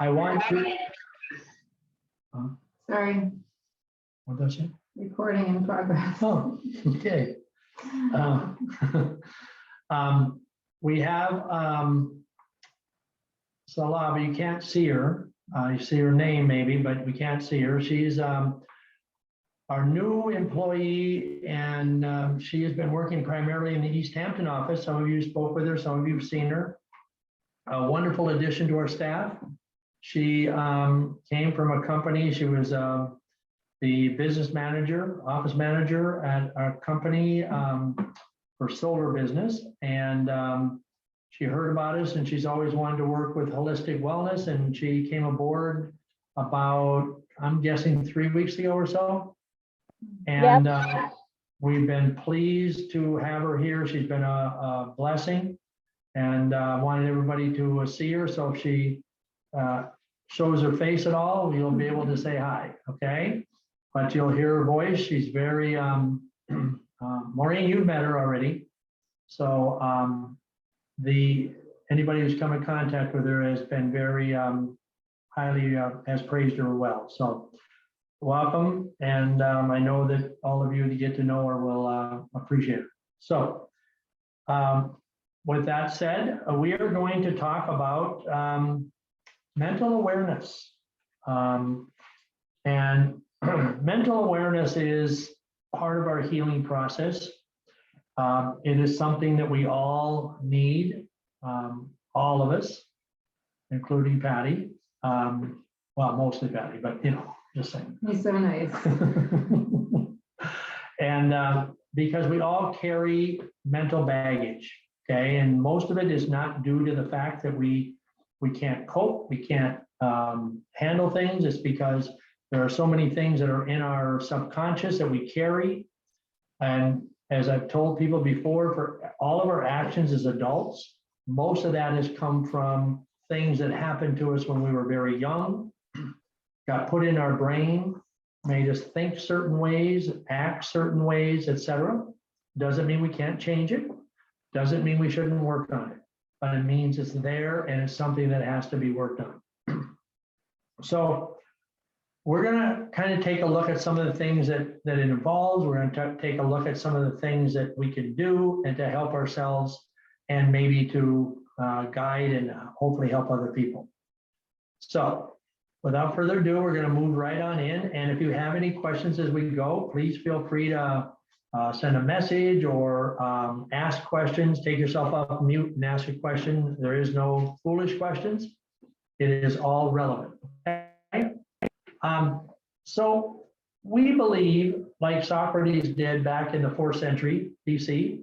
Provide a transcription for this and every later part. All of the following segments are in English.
I want to. Sorry, What does it? recording in progress. Oh, okay. We have Salah, but you can't see her. You see her name maybe, but we can't see her. She's our new employee, and she has been working primarily in the East Hampton office. Some of you spoke with her, some of you have seen her. A wonderful addition to our staff. She came from a company. She was the business manager, office manager at our company for solar business. And she heard about us, and she's always wanted to work with holistic wellness. And she came aboard about, I'm guessing, 3 weeks ago or so. And we've been pleased to have her here. She's been a blessing, and wanted everybody to see her. So if she shows her face at all, you'll be able to say hi, okay? But you'll hear her voice. She's very, Maureen, you've met her already. So anybody who's come in contact with her has been very highly, has praised her well. So welcome. And I know that all of you to get to know her will appreciate it. So with that said, we are going to talk about mental awareness. And mental awareness is part of our healing process. It is something that we all need, all of us, including Patty. Well, mostly Patty, but you know, just saying. He's so nice. And because we all carry mental baggage, okay, and most of it is not due to the fact that we can't cope, we can't handle things. It's because there are so many things that are in our subconscious that we carry. And as I've told people before, for all of our actions as adults, most of that has come from things that happened to us when we were very young, got put in our brain, made us think certain ways, act certain ways, etc. Doesn't mean we can't change it. Doesn't mean we shouldn't work on it, but it means it's there and it's something that has to be worked on. So we're going to kind of take a look at some of the things that it involves. We're going to take a look at some of the things that we can do and to help ourselves, and maybe to guide and hopefully help other people. So without further ado, we're going to move right on in. And if you have any questions as we go, please feel free to send a message or ask questions. Take yourself off mute and ask a question. There is no foolish questions. It is all relevant. Okay? So we believe, like Socrates did back in the 4th century BC,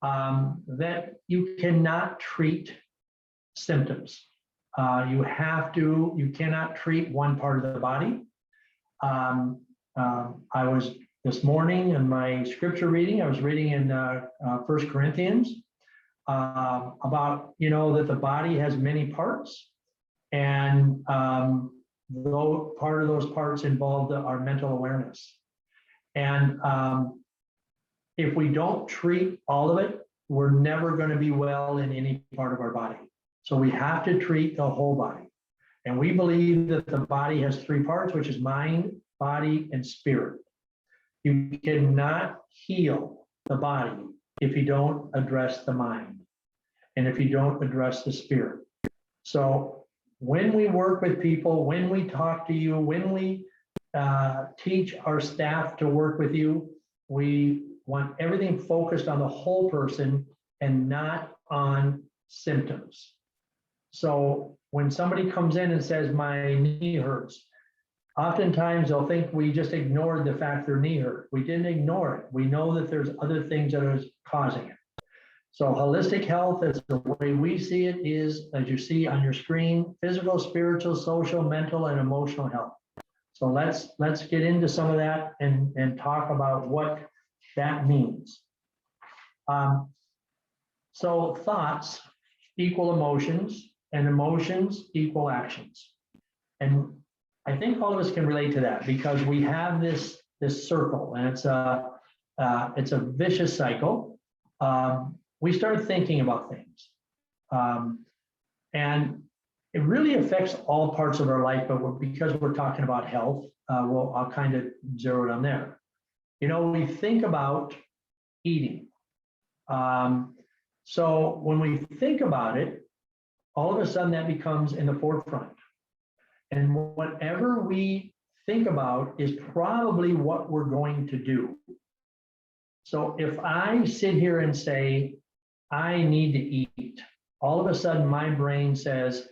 that you cannot treat symptoms. You cannot treat one part of the body. I was this morning in my scripture reading, I was reading in 1 Corinthians about, that the body has many parts, and though part of those parts involve our mental awareness. And if we don't treat all of it, we're never going to be well in any part of our body. So we have to treat the whole body. And we believe that the body has 3 parts, which is mind, body, and spirit. You cannot heal the body if you don't address the mind and if you don't address the spirit. So when we work with people, when we talk to you, when we teach our staff to work with you, we want everything focused on the whole person and not on symptoms. So when somebody comes in and says, my knee hurts, oftentimes they'll think we just ignored the fact their knee hurt. We didn't ignore it. We know that there's other things that are causing it. So holistic health, as the way we see it, is, as you see on your screen, physical, spiritual, social, mental, and emotional health. So let's get into some of that and talk about what that means. So thoughts equal emotions, and emotions equal actions. And I think all of us can relate to that, because we have this circle, and it's a vicious cycle. We start thinking about things, and it really affects all parts of our life, but because we're talking about health, I'll kind of zero it on there. We think about eating. So when we think about it, all of a sudden that becomes in the forefront. And whatever we think about is probably what we're going to do. So if I sit here and say, I need to eat, all of a sudden my brain says,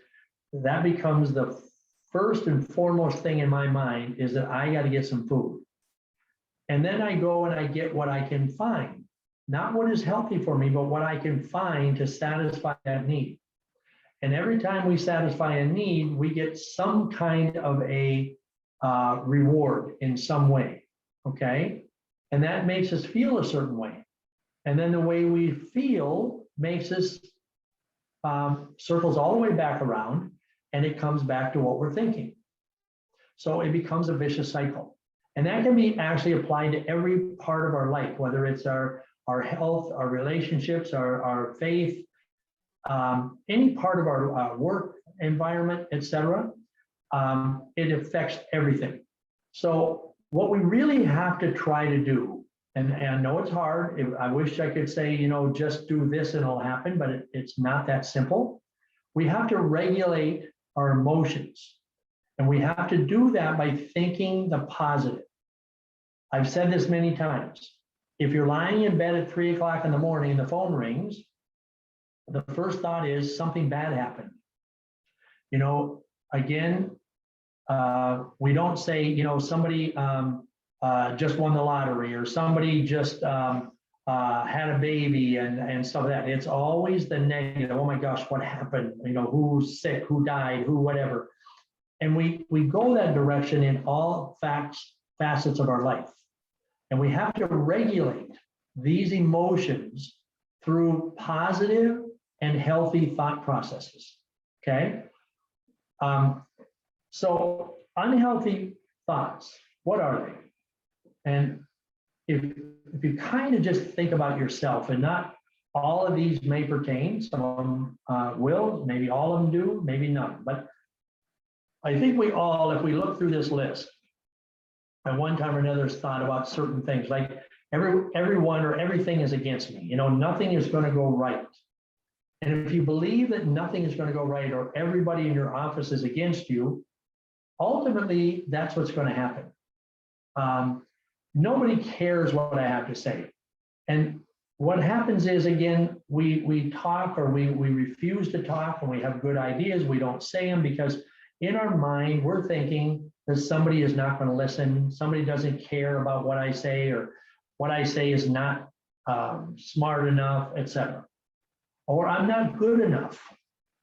that becomes the first and foremost thing in my mind is that I got to get some food. And then I go and I get what I can find, not what is healthy for me, but what I can find to satisfy that need. And every time we satisfy a need, we get some kind of a reward in some way, okay? And that makes us feel a certain way. And then the way we feel makes us circles all the way back around, and it comes back to what we're thinking. So it becomes a vicious cycle. And that can be actually applied to every part of our life, whether it's our health, our relationships, our faith, any part of our work environment, etc. It affects everything. So what we really have to try to do, and I know it's hard. I wish I could say, just do this and it'll happen, but it's not that simple. We have to regulate our emotions. And we have to do that by thinking the positive. I've said this many times. If you're lying in bed at 3 o'clock in the morning and the phone rings, the first thought is something bad happened. Again, we don't say, somebody just won the lottery or somebody just had a baby and stuff like that. It's always the negative. Oh my gosh, what happened? Who's sick, who died, who whatever. And we go that direction in all facets of our life. And we have to regulate these emotions through positive and healthy thought processes, okay? So unhealthy thoughts, what are they? And if you kind of just think about yourself, and not all of these may pertain, some of them will, maybe all of them do, maybe none. But I think we all, if we look through this list, at one time or another has thought about certain things, like everyone or everything is against me. Nothing is going to go right. And if you believe that nothing is going to go right, or everybody in your office is against you, ultimately, that's what's going to happen. Nobody cares what I have to say. And what happens is, again, we talk, or we refuse to talk, and we have good ideas. We don't say them because in our mind, we're thinking that somebody is not going to listen. Somebody doesn't care about what I say, or what I say is not smart enough, etc. Or I'm not good enough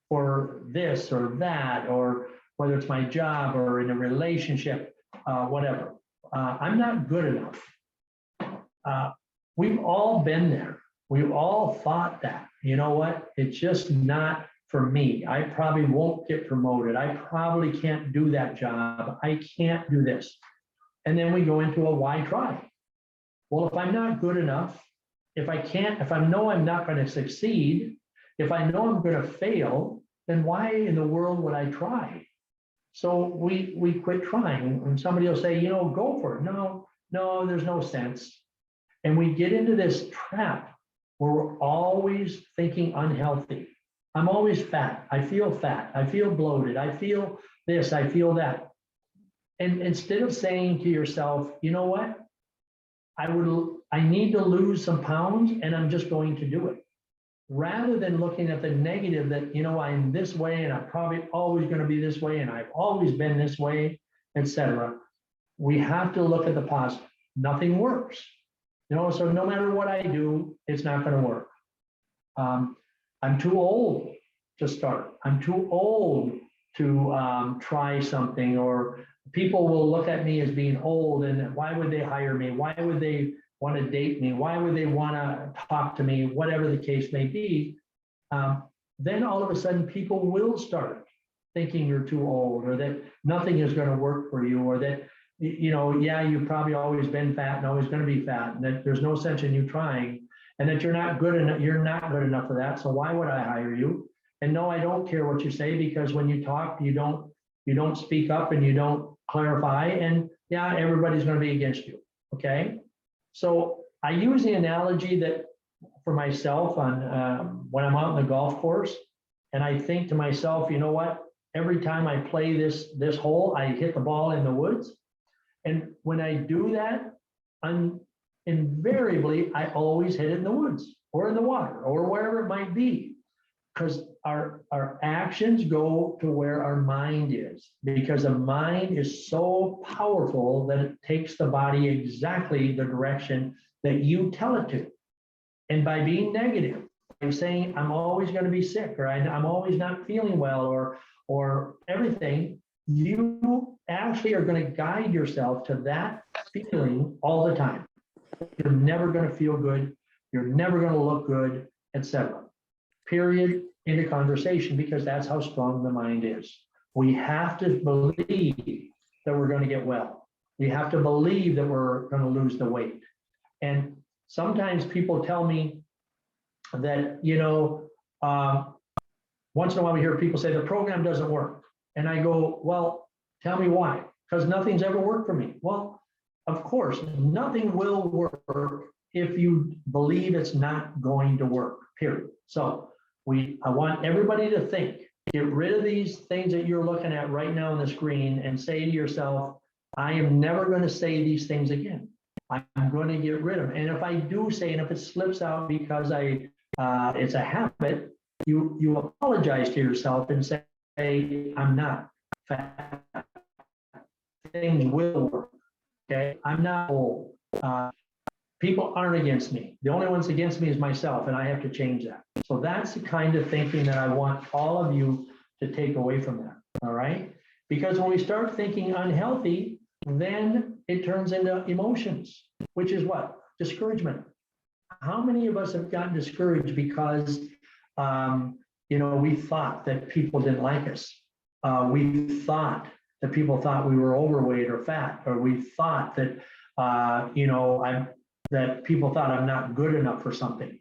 for this or that, or whether it's my job or in a relationship, whatever. I'm not good enough. We've all been there. We've all thought that, it's just not for me. I probably won't get promoted. I probably can't do that job. I can't do this. And then we go into a why try. Well, if I'm not good enough, if I know I'm not going to succeed, if I know I'm going to fail, then why in the world would I try? So we quit trying. And somebody will say, go for it. No, there's no sense. And we get into this trap where we're always thinking unhealthy. I'm always fat. I feel bloated. I feel this, I feel that. And instead of saying to yourself, you know what? I need to lose some pounds, and I'm just going to do it. Rather than looking at the negative that, I'm this way, and I'm probably always going to be this way, and I've always been this way, etc. We have to look at the positive. Nothing works. So no matter what I do, it's not going to work. I'm too old to start. I'm too old to try something, or people will look at me as being old, and why would they hire me? Why would they want to date me? Why would they want to talk to me? Whatever the case may be. Then all of a sudden people will start thinking you're too old, or that nothing is going to work for you, or that, you've probably always been fat and always going to be fat, and that there's no sense in you trying, and that you're not good enough for that. So why would I hire you? And no, I don't care what you say, because when you talk, you don't speak up and you don't clarify. And yeah, everybody's going to be against you. Okay. So I use the analogy that for myself on when I'm out in the golf course, and I think to myself, you know what? Every time I play this hole, I hit the ball in the woods. And when I do that, invariably, I always hit it in the woods or in the water or wherever it might be, because our actions go to where our mind is, because the mind is so powerful that it takes the body exactly the direction that you tell it to. And by being negative, by saying I'm always going to be sick, or I'm always not feeling well, or everything, you actually are going to guide yourself to that feeling all the time. You're never going to feel good. You're never going to look good, etc. Period. Into conversation, because that's how strong the mind is. We have to believe that we're going to get well. We have to believe that we're going to lose the weight. And sometimes people tell me that, once in a while we hear people say the program doesn't work. And I go, well, tell me why? Because nothing's ever worked for me. Well, of course, nothing will work if you believe it's not going to work, period. So I want everybody to think, get rid of these things that you're looking at right now on the screen and say to yourself, I am never going to say these things again. I'm going to get rid of them. And if I do say, and if it slips out because it's a habit, you apologize to yourself and say, I'm not fat. Things will work. Okay, I'm not old. People aren't against me. The only ones against me is myself, and I have to change that. So that's the kind of thinking that I want all of you to take away from that. All right? Because when we start thinking unhealthy, then it turns into emotions, which is what? Discouragement. How many of us have gotten discouraged because we thought that people didn't like us? We thought that people thought we were overweight or fat, or we thought that that people thought I'm not good enough for something.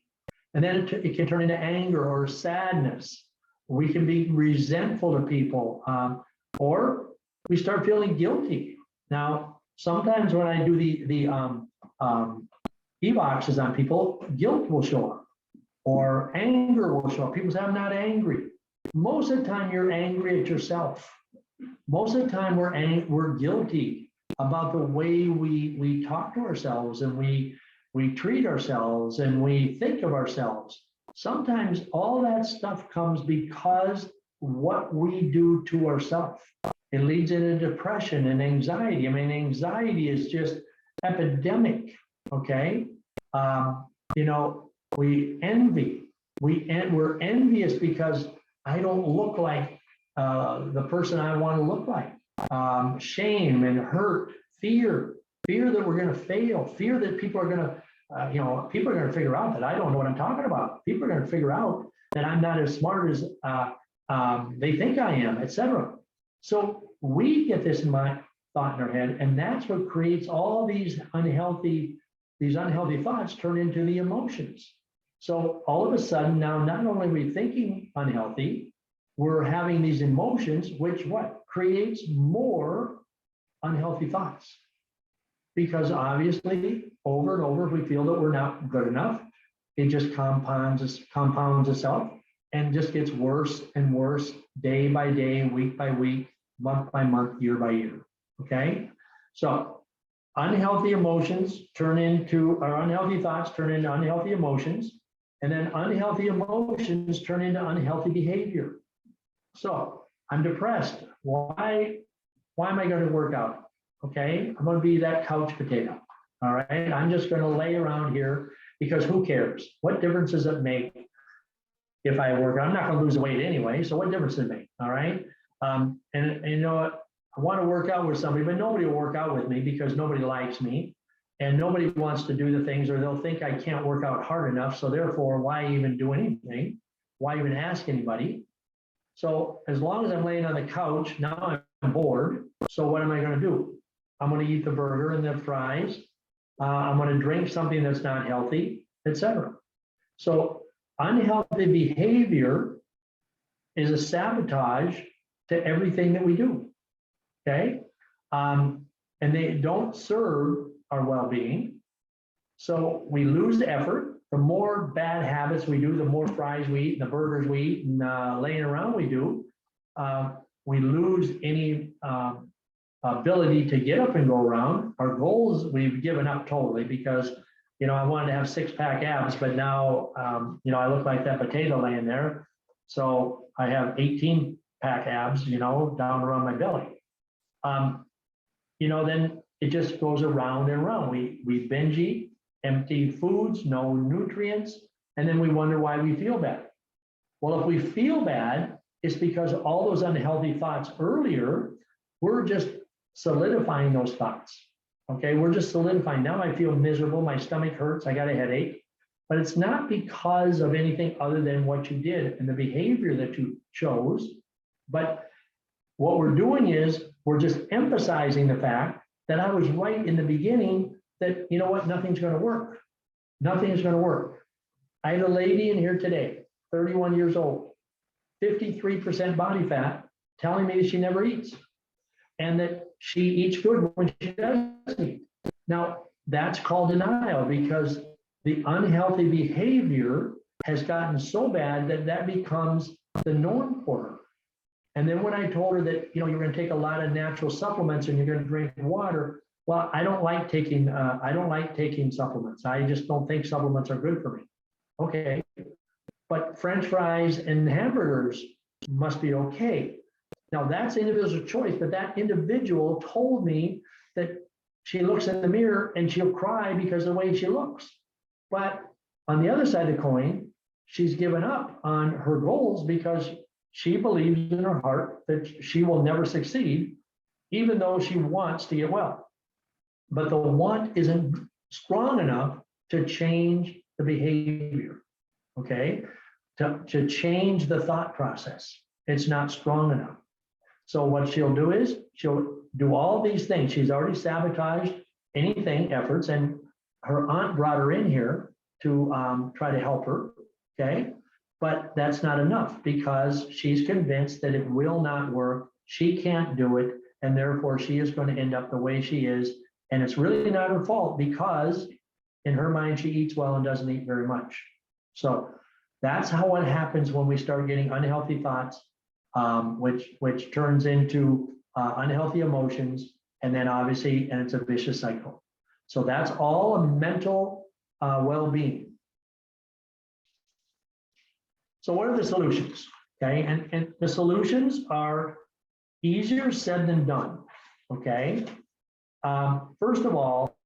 And then it can turn into anger or sadness. We can be resentful to people, or we start feeling guilty. Now, sometimes when I do the e-boxes on people, guilt will show up, or anger will show up. People say, I'm not angry. Most of the time, you're angry at yourself. Most of the time, we're guilty about the way we talk to ourselves, and we treat ourselves, and we think of ourselves. Sometimes all that stuff comes because what we do to ourselves. It leads into depression and anxiety. I mean, anxiety is just epidemic. Okay, we envy. We're envious because I don't look like the person I want to look like. Shame and hurt, fear that we're going to fail, fear that people are going to, people are going to figure out that I don't know what I'm talking about. People are going to figure out that I'm not as smart as they think I am, etc. So we get this thought in our head, and that's what creates all these unhealthy thoughts turn into the emotions. So all of a sudden now, not only are we thinking unhealthy, we're having these emotions, which what creates more unhealthy thoughts. Because obviously, over and over, if we feel that we're not good enough, it just compounds itself and just gets worse and worse day by day, week by week, month by month, year by year. Okay, so unhealthy emotions unhealthy thoughts turn into unhealthy emotions, and then unhealthy emotions turn into unhealthy behavior. So I'm depressed. Why am I going to work out? Okay, I'm going to be that couch potato. All right, I'm just going to lay around here because who cares? What difference does it make if I work? I'm not going to lose weight anyway, so what difference does it make? All right, and you know what? I want to work out with somebody, but nobody will work out with me because nobody likes me, and nobody wants to do the things, or they'll think I can't work out hard enough. So therefore, why even do anything? Why even ask anybody? So as long as I'm laying on the couch, now I'm bored. So what am I going to do? I'm going to eat the burger and the fries. I'm going to drink something that's not healthy, etc. So unhealthy behavior is a sabotage to everything that we do. Okay. And they don't serve our well-being. So we lose the effort. The more bad habits we do, the more fries we eat, the burgers we eat, and laying around we do, we lose any ability to get up and go around. Our goals we've given up totally because, I wanted to have six-pack abs, but now, I look like that potato laying there. So I have 18-pack abs, down around my belly. Then it just goes around and around. We binge eat, empty foods, no nutrients, and then we wonder why we feel bad. Well, if we feel bad, it's because all those unhealthy thoughts earlier, we're just solidifying those thoughts. Okay, we're just solidifying. Now I feel miserable, my stomach hurts, I got a headache, but it's not because of anything other than what you did and the behavior that you chose. But what we're doing is we're just emphasizing the fact that I was right in the beginning that, nothing's going to work. Nothing is going to work. I had a lady in here today, 31 years old, 53% body fat, telling me that she never eats and that she eats good when she does eat. Now, that's called denial because the unhealthy behavior has gotten so bad that that becomes the norm for her. And then when I told her that, you're going to take a lot of natural supplements and you're going to drink water, well, I don't like taking supplements. I just don't think supplements are good for me. Okay, but French fries and hamburgers must be okay. Now that's individual choice, but that individual told me that she looks in the mirror and she'll cry because of the way she looks. But on the other side of the coin, she's given up on her goals because she believes in her heart that she will never succeed, even though she wants to get well. But the want isn't strong enough to change the behavior, okay? To change the thought process. It's not strong enough. So what she'll do is she'll do all these things. She's already sabotaged anything, efforts, and her aunt brought her in here to try to help her, okay? But that's not enough because she's convinced that it will not work. She can't do it, and therefore she is going to end up the way she is. And it's really not her fault because in her mind, she eats well and doesn't eat very much. So that's how it happens when we start getting unhealthy thoughts, which turns into unhealthy emotions, and then obviously, and it's a vicious cycle. So that's all a mental well-being. So what are the solutions? Okay, and the solutions are easier said than done. Okay, first of all,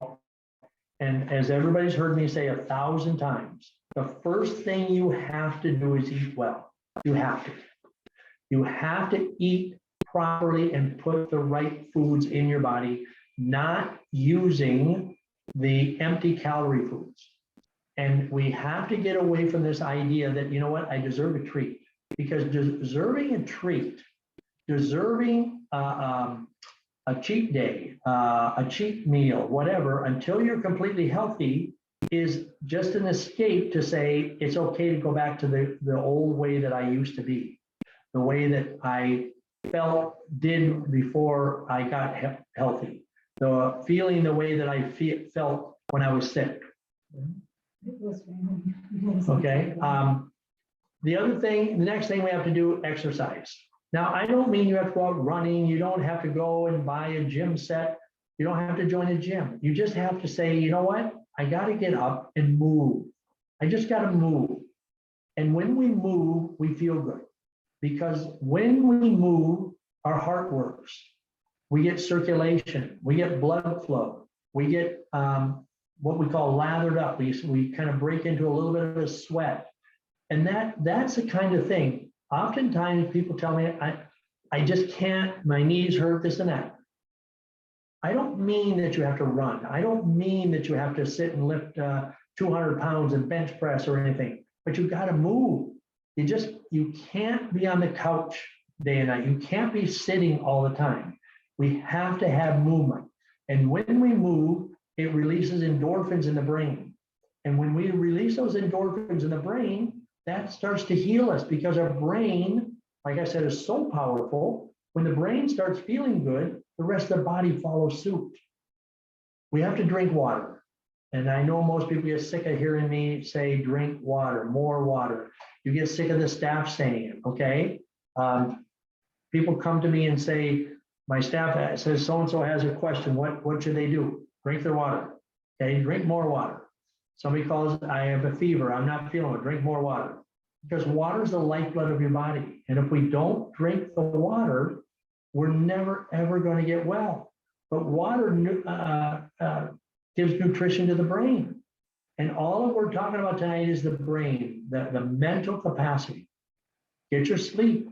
and as everybody's heard me say 1,000 times, the first thing you have to do is eat well. You have to. You have to eat properly and put the right foods in your body, not using the empty calorie foods. And we have to get away from this idea that, I deserve a treat. Because deserving a treat, deserving a cheat day, a cheat meal, whatever, until you're completely healthy is just an escape to say it's okay to go back to the old way that I used to be, the way that I did before I got healthy, the feeling the way that I felt when I was sick. Okay. The next thing we have to do, exercise. Now, I don't mean you have to go out running. You don't have to go and buy a gym set. You don't have to join a gym. You just have to say, you know what? I got to get up and move. I just got to move. And when we move, we feel good. Because when we move, our heart works. We get circulation. We get blood flow. We get what we call lathered up. We kind of break into a little bit of a sweat. And that's the kind of thing. Oftentimes people tell me, I just can't, my knees hurt, this and that. I don't mean that you have to run. I don't mean that you have to sit and lift 200 pounds and bench press or anything, but you've got to move. You can't be on the couch day and night. You can't be sitting all the time. We have to have movement. And when we move, it releases endorphins in the brain. And when we release those endorphins in the brain, that starts to heal us because our brain like I said, is so powerful. When the brain starts feeling good, the rest of the body follows suit. We have to drink water. And I know most people get sick of hearing me say, drink water, more water. You get sick of the staff saying it, okay? People come to me and say, my staff says, so-and-so has a question, what should they do? Drink their water, okay? Drink more water. Somebody calls, I have a fever, I'm not feeling it, drink more water. Because water is the lifeblood of your body. And if we don't drink the water, we're never, ever going to get well. But water gives nutrition to the brain. And all that we're talking about tonight is the brain, the mental capacity. Get your sleep.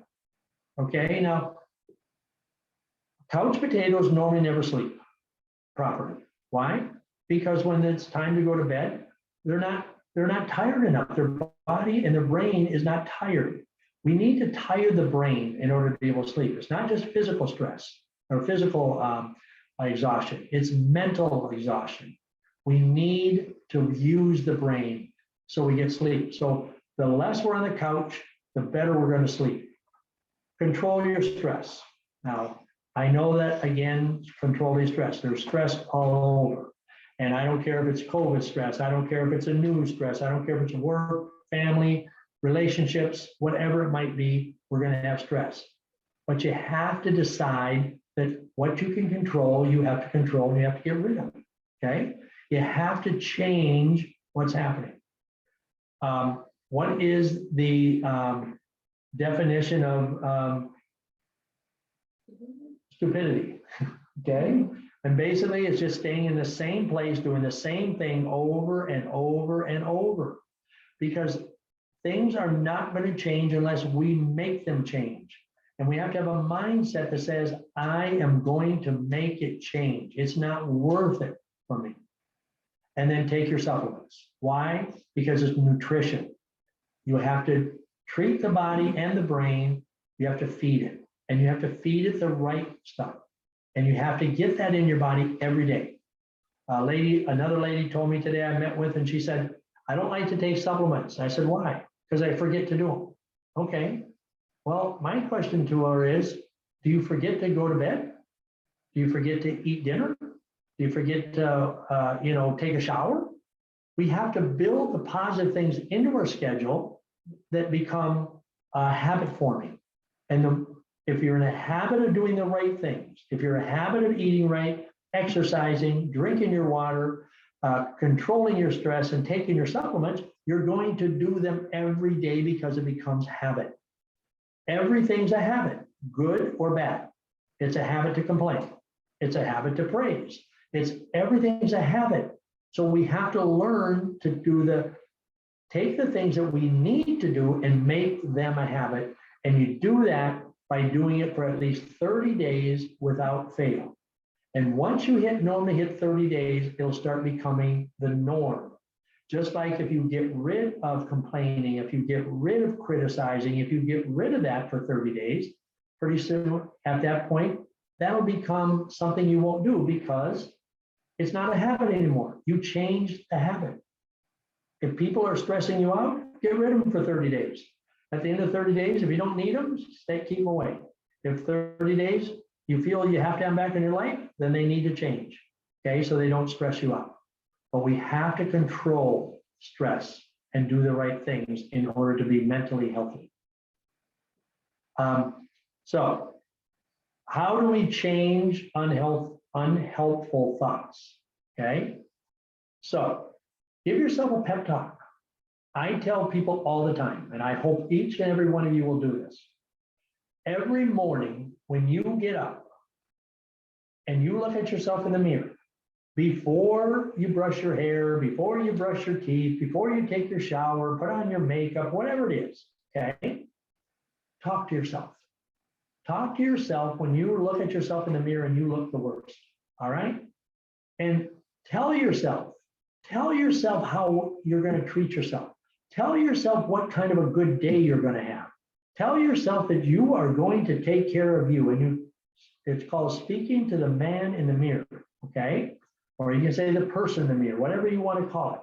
Okay, now, couch potatoes normally never sleep properly. Why? Because when it's time to go to bed, they're not tired enough. Their body and their brain is not tired. We need to tire the brain in order to be able to sleep. It's not just physical stress or physical exhaustion, it's mental exhaustion. We need to use the brain so we get sleep. So the less we're on the couch, the better we're going to sleep. Control your stress. Now, I know that, again, control your stress. There's stress all over. And I don't care if it's COVID stress. I don't care if it's a news stress. I don't care if it's work, family, relationships, whatever it might be, we're going to have stress. But you have to decide that what you can control, you have to control, and you have to get rid of it, okay? You have to change what's happening. What is the definition of stupidity, okay? And basically it's just staying in the same place, doing the same thing over and over and over, because things are not going to change unless we make them change. And we have to have a mindset that says, I am going to make it change. It's not worth it for me. And then take your supplements. Why? Because it's nutrition. You have to treat the body and the brain. You have to feed it. And you have to feed it the right stuff. And you have to get that in your body every day. Another lady told me today I met with, and she said, I don't like to take supplements. I said, why? Because I forget to do them. Okay. Well, my question to her is, do you forget to go to bed? Do you forget to eat dinner? Do you forget to, take a shower? We have to build the positive things into our schedule that become habit forming. And if you're in a habit of doing the right things, if you're in a habit of eating right, exercising, drinking your water, controlling your stress, and taking your supplements, you're going to do them every day because it becomes habit. Everything's a habit, good or bad. It's a habit to complain. It's a habit to praise. Everything's a habit. So we have to learn to take the things that we need to do and make them a habit. And you do that by doing it for at least 30 days without fail. And once you normally hit 30 days, it'll start becoming the norm. Just like if you get rid of complaining, if you get rid of criticizing, if you get rid of that for 30 days, pretty soon at that point, that'll become something you won't do because it's not a habit anymore. You changed the habit. If people are stressing you out, get rid of them for 30 days. At the end of 30 days, if you don't need them, keep them away. If 30 days, you feel you have to have them back in your life, then they need to change, okay? So they don't stress you out. But we have to control stress and do the right things in order to be mentally healthy. So how do we change unhelpful thoughts, okay? So give yourself a pep talk. I tell people all the time, and I hope each and every one of you will do this. Every morning when you get up and you look at yourself in the mirror, before you brush your hair, before you brush your teeth, before you take your shower, put on your makeup, whatever it is, okay? Talk to yourself. Talk to yourself when you look at yourself in the mirror and you look the worst, all right? And tell yourself how you're going to treat yourself. Tell yourself what kind of a good day you're going to have. Tell yourself that you are going to take care of you. And it's called speaking to the man in the mirror, okay? Or you can say the person in the mirror, whatever you want to call it.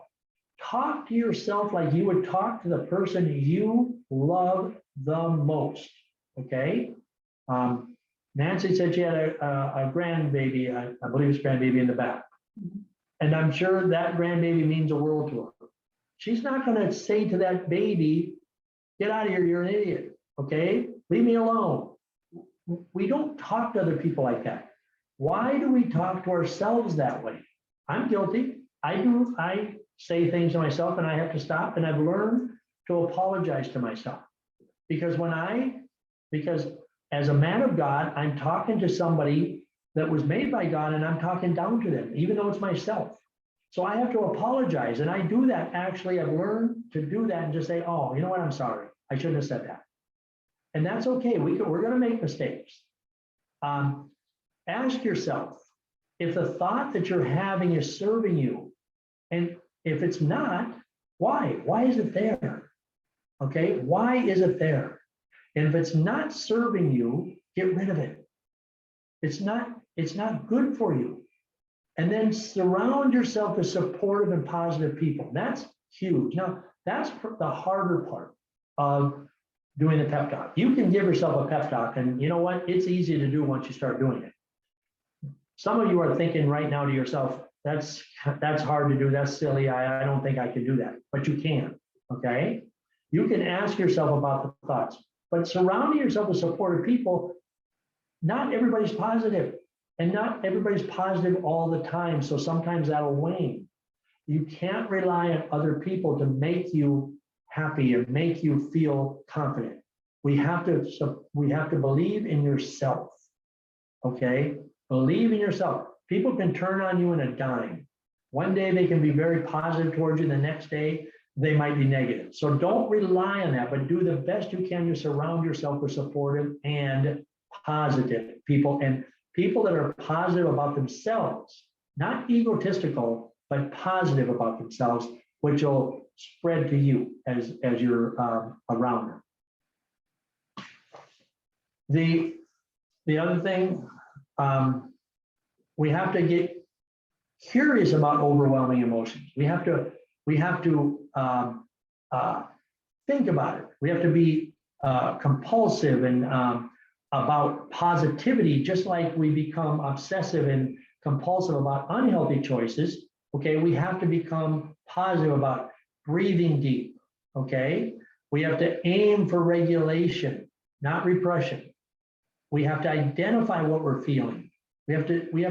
Talk to yourself like you would talk to the person you love the most. okay? Nancy said she had a grandbaby, I believe it's grandbaby in the back. And I'm sure that grandbaby means the world to her. She's not going to say to that baby, get out of here, you're an idiot, okay? Leave me alone. We don't talk to other people like that. Why do we talk to ourselves that way? I'm guilty. I say things to myself and I have to stop, and I've learned to apologize to myself. Because because as a man of God, I'm talking to somebody that was made by God, and I'm talking down to them, even though it's myself. So I have to apologize. And I do that. Actually, I've learned to do that and just say, oh, you know what? I'm sorry. I shouldn't have said that. And that's okay. We're going to make mistakes. Ask yourself if the thought that you're having is serving you. And if it's not, why? Why is it there? Okay. Why is it there? And if it's not serving you, get rid of it. It's not good for you. And then surround yourself with supportive and positive people. That's huge. Now, that's the harder part of doing the pep talk. You can give yourself a pep talk, and you know what? It's easy to do once you start doing it. Some of you are thinking right now to yourself, that's hard to do. That's silly. I don't think I can do that. But you can, okay? You can ask yourself about the thoughts. But surrounding yourself with supportive people, not everybody's positive, and not everybody's positive all the time. So sometimes that'll wane. You can't rely on other people to make you happy and make you feel confident. We have to believe in yourself. Okay? Believe in yourself. People can turn on you in a dime. One day they can be very positive towards you, the next day they might be negative. So don't rely on that, but do the best you can to surround yourself with supportive and positive people, and people that are positive about themselves, not egotistical, but positive about themselves, which will spread to you as you're around them. The other thing, we have to get curious about overwhelming emotions. We have to think about it. We have to be compulsive and about positivity, just like we become obsessive and compulsive about unhealthy choices. Okay, we have to become positive about breathing deep. Okay, we have to aim for regulation, not repression. We have to identify what we're feeling. We have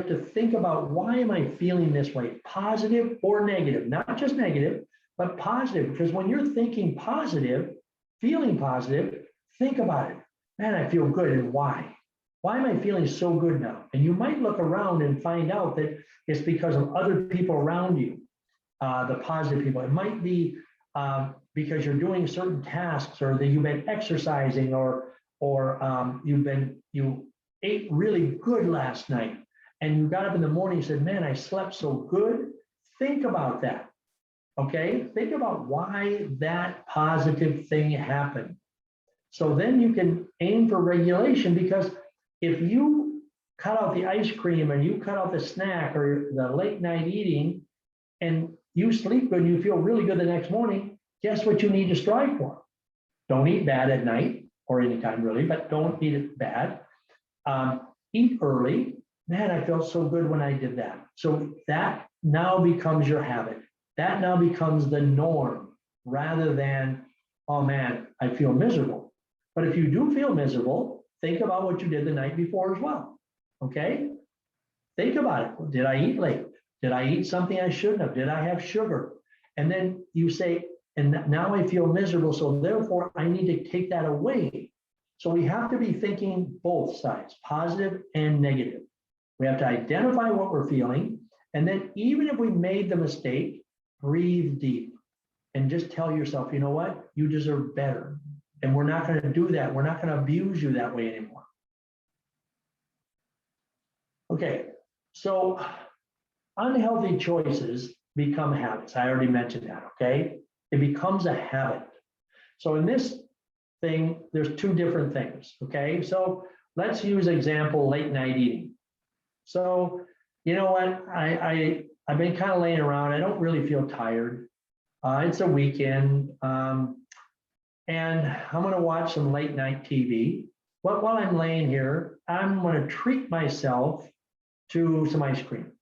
to think about, why am I feeling this way, positive or negative? Not just negative, but positive. Because when you're thinking positive, feeling positive, think about it. Man, I feel good, and why? Why am I feeling so good now? And you might look around and find out that it's because of other people around you, the positive people. It might be because you're doing certain tasks, or that you've been exercising, or you ate really good last night, and you got up in the morning and said, man, I slept so good. Think about that. Okay, think about why that positive thing happened. So then you can aim for regulation, because if you cut out the ice cream, and you cut out the snack or the late night eating, and you sleep good and you feel really good the next morning, guess what you need to strive for? Don't eat bad at night, or anytime really, but don't eat it bad. Eat early. Man, I felt so good when I did that. So that now becomes your habit. That now becomes the norm, rather than, oh man, I feel miserable. But if you do feel miserable, think about what you did the night before as well. Okay? Think about it. Did I eat late? Did I eat something I shouldn't have? Did I have sugar? And then you say, and now I feel miserable, so therefore I need to take that away. So we have to be thinking both sides, positive and negative. We have to identify what we're feeling, and then even if we made the mistake, breathe deep and just tell yourself, you know what? You deserve better. And we're not going to do that. We're not going to abuse you that way anymore. Okay, so unhealthy choices become habits. I already mentioned that, okay? It becomes a habit. So in this thing, there's two different things, okay? So let's use example, late night eating. So, you know what? I've been kind of laying around. I don't really feel tired. It's a weekend. And I'm going to watch some late night TV. well, while I'm laying here, I'm going to treat myself to some ice cream.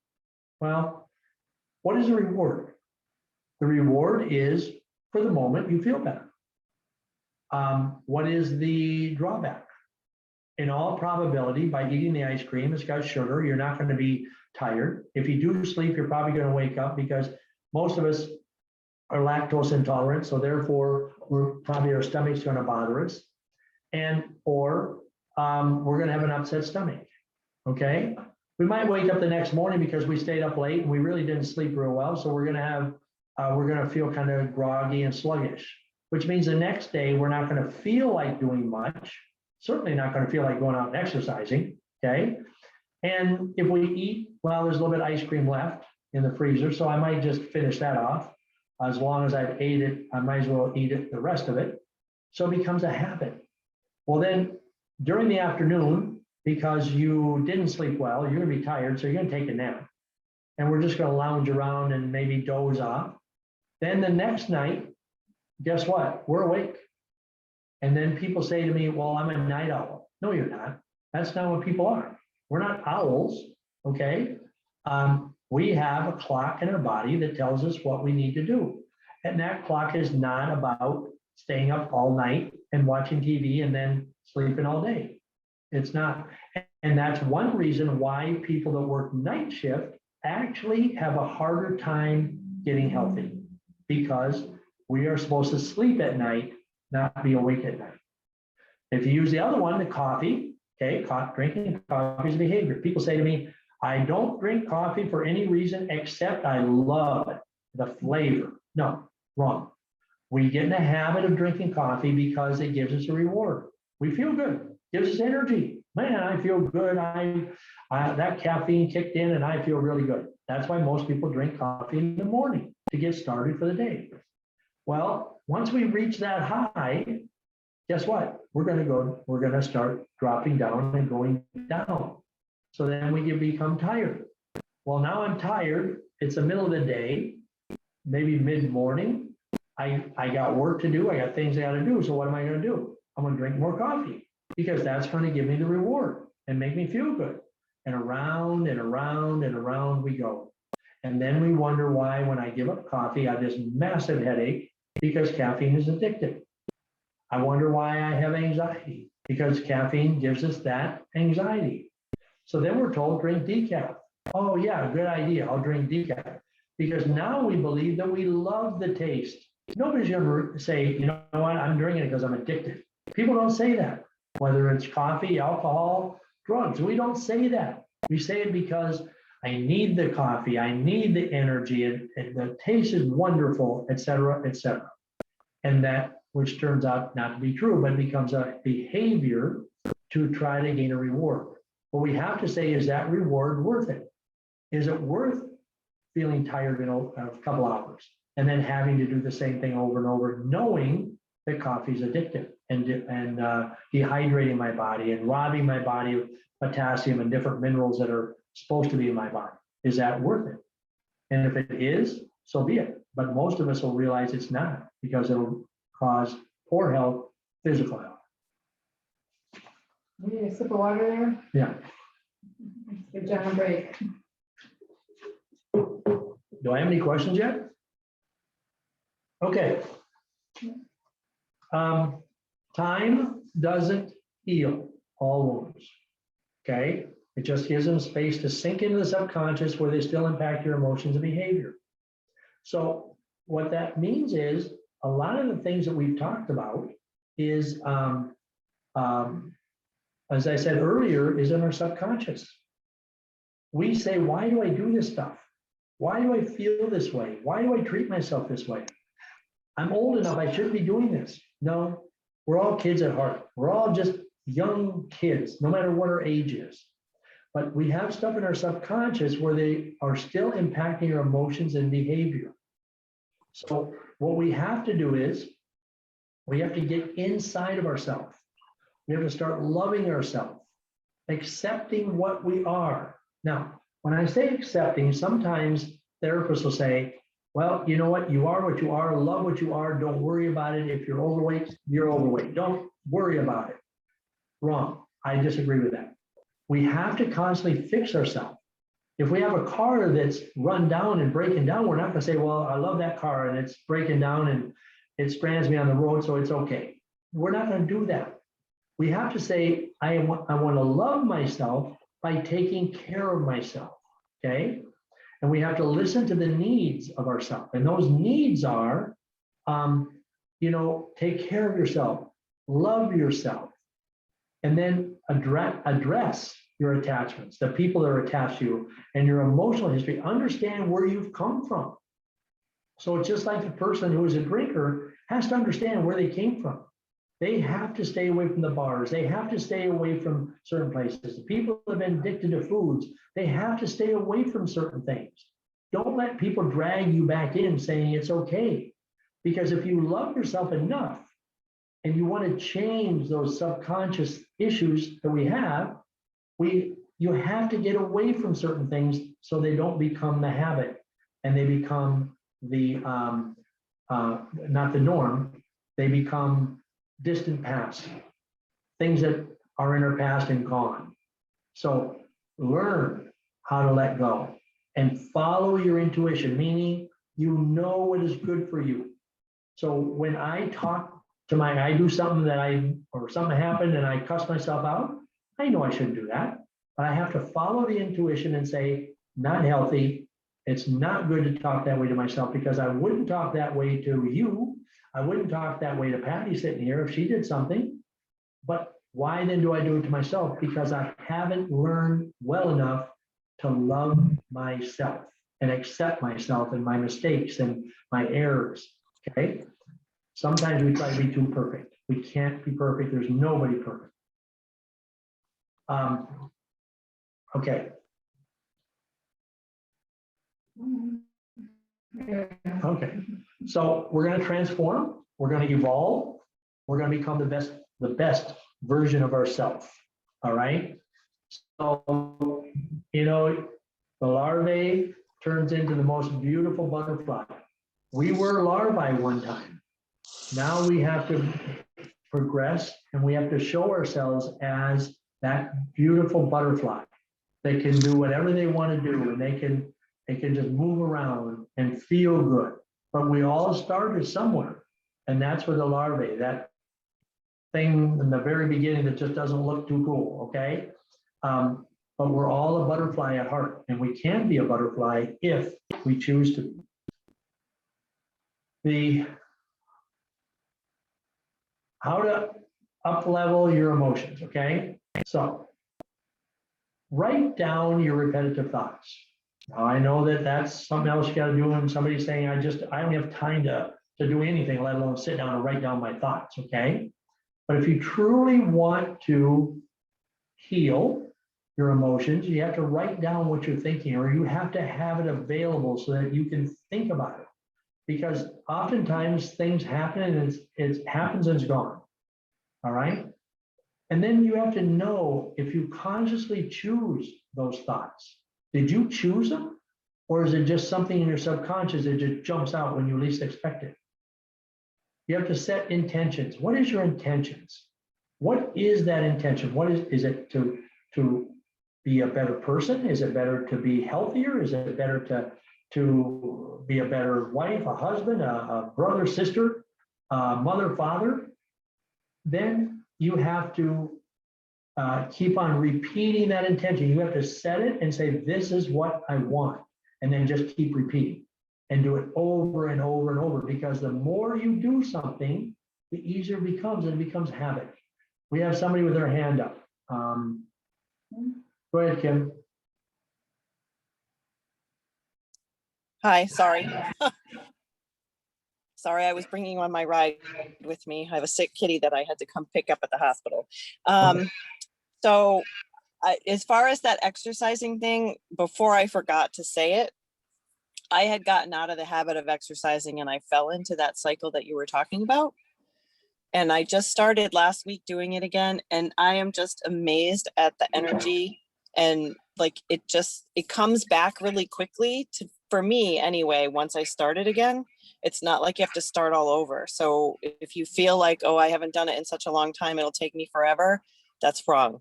Well, what is the reward? The reward is, for the moment, you feel better. What is the drawback? In all probability, by eating the ice cream, it's got sugar, you're not going to be tired. If you do sleep, you're probably going to wake up, because most of us are lactose intolerant, so therefore our stomach's going to bother us, or we're going to have an upset stomach. Okay, we might wake up the next morning because we stayed up late and we really didn't sleep real well, so we're going to feel kind of groggy and sluggish, which means the next day we're not going to feel like doing much. Certainly not going to feel like going out and exercising, okay? And if we eat, well, there's a little bit of ice cream left in the freezer, so I might just finish that off. As long as I've ate it, I might as well eat it, the rest of it. So it becomes a habit. Well, then during the afternoon, because you didn't sleep well, you're going to be tired, so you're going to take a nap. And we're just going to lounge around and maybe doze off. Then the next night, guess what? We're awake. And then people say to me, well, I'm a night owl. No, you're not. That's not what people are. We're not owls, okay? We have a clock in our body that tells us what we need to do. And that clock is not about staying up all night and watching TV and then sleeping all day. It's not. And that's one reason why people that work night shift actually have a harder time getting healthy, because we are supposed to sleep at night, not be awake at night. If you use the other one, the coffee, okay, drinking coffee is behavior. People say to me, I don't drink coffee for any reason except I love it, the flavor. No, wrong. We get in the habit of drinking coffee because it gives us a reward. We feel good, gives us energy. Man, I feel good. That caffeine kicked in and I feel really good. That's why most people drink coffee in the morning to get started for the day. Well, once we reach that high, guess what? We're going to start dropping down and going down. So then we can become tired. Well, now I'm tired. It's the middle of the day, maybe mid-morning. I got work to do. I got things I got to do. So what am I going to do? I'm going to drink more coffee, because that's going to give me the reward and make me feel good. And around and around and around we go. And then we wonder why, when I give up coffee, I have this massive headache, because caffeine is addictive. I wonder why I have anxiety, because caffeine gives us that anxiety. So then we're told, drink decaf. Oh yeah, good idea, I'll drink decaf. Because now we believe that we love the taste. Nobody's gonna say, you know what, I'm drinking it because I'm addicted. People don't say that. Whether it's coffee, alcohol, drugs, we don't say that. We say it because I need the coffee, I need the energy, and the taste is wonderful, et cetera, et cetera. And that, which turns out not to be true, but becomes a behavior to try to gain a reward. What we have to say, is that reward worth it? Is it worth feeling tired in a couple hours and then having to do the same thing over and over, knowing that coffee is addictive and dehydrating my body and robbing my body of potassium and different minerals that are supposed to be in my body? Is that worth it? And if it is, so be it. But most of us will realize it's not, because it'll cause poor health, physical health. You need a sip of water there? Yeah. Give John a break. Do I have any questions yet? Okay. Time doesn't heal all wounds. Okay. It just gives them space to sink into the subconscious, where they still impact your emotions and behavior. So what that means is, a lot of the things that we've talked about is, as I said earlier, is in our subconscious. We say, why do I do this stuff? Why do I feel this way? Why do I treat myself this way? I'm old enough, I shouldn't be doing this. No, we're all kids at heart. We're all just young kids, no matter what our age is. But we have stuff in our subconscious where they are still impacting our emotions and behavior. So what we have to do is, we have to get inside of ourselves. We have to start loving ourselves, accepting what we are. Now, when I say accepting, sometimes therapists will say, well, you know what you are, love what you are, don't worry about it. If you're overweight, you're overweight. Don't worry about it. Wrong. I disagree with that. We have to constantly fix ourselves. If we have a car that's run down and breaking down, we're not going to say, well, I love that car and it's breaking down and it strands me on the road, so it's okay. We're not going to do that. We have to say, I want to love myself by taking care of myself, okay? And we have to listen to the needs of ourselves. And those needs are, take care of yourself, love yourself, and then address your attachments, the people that are attached to you, and your emotional history. Understand where you've come from. So it's just like the person who is a drinker has to understand where they came from. They have to stay away from the bars. They have to stay away from certain places. The people who have been addicted to foods, they have to stay away from certain things. Don't let people drag you back in saying it's okay. Because if you love yourself enough and you want to change those subconscious issues that we have, you have to get away from certain things so they don't become the habit and they become the not the norm. They become distant past, things that are in our past and gone. So learn how to let go and follow your intuition, meaning you know what is good for you. So when I I do something or something happened and I cuss myself out, I know I shouldn't do that, but I have to follow the intuition and say, not healthy. It's not good to talk that way to myself, because I wouldn't talk that way to you. I wouldn't talk that way to Patty sitting here if she did something. But why then do I do it to myself? Because I haven't learned well enough to love myself and accept myself and my mistakes and my errors. Okay. Sometimes we try to be too perfect. We can't be perfect. There's nobody perfect. Okay. Okay. So we're going to transform. We're going to evolve. We're going to become the best version of ourselves. All right. So, the larvae turns into the most beautiful butterfly. We were larvae one time. Now we have to progress and we have to show ourselves as that beautiful butterfly. They can do whatever they want to do, and they can just move around and feel good. But we all started somewhere, and that's where the larvae, that thing in the very beginning that just doesn't look too cool, okay? But we're all a butterfly at heart, and we can be a butterfly if we choose to be. How to up-level your emotions, okay? So write down your repetitive thoughts. Now, I know that that's something else you got to do when somebody's saying, I don't have time to do anything, let alone sit down and write down my thoughts, okay? But if you truly want to heal your emotions, you have to write down what you're thinking, or you have to have it available so that you can think about it. Because oftentimes things happen and it happens and it's gone. All right. And then you have to know if you consciously choose those thoughts. Did you choose them? Or is it just something in your subconscious that just jumps out when you least expect it? You have to set intentions. What is your intentions? What is that intention? Is it to be a better person? Is it better to be healthier? Is it better to be a better wife, a husband, a brother, sister, mother, father? Then you have to keep on repeating that intention. You have to set it and say, this is what I want. And then just keep repeating and do it over and over and over, because the more you do something, the easier it becomes, and it becomes habit. We have somebody with their hand up. Go ahead, Kim. Hi, sorry. Sorry, I was bringing on my ride with me. I have a sick kitty that I had to come pick up at the hospital. So as far as that exercising thing, before I forgot to say it, I had gotten out of the habit of exercising and I fell into that cycle that you were talking about. And I just started last week doing it again. And I am just amazed at the energy, and like it comes back really quickly for me anyway. Once I started again, it's not like you have to start all over. So if you feel like, oh, I haven't done it in such a long time, it'll take me forever, that's wrong.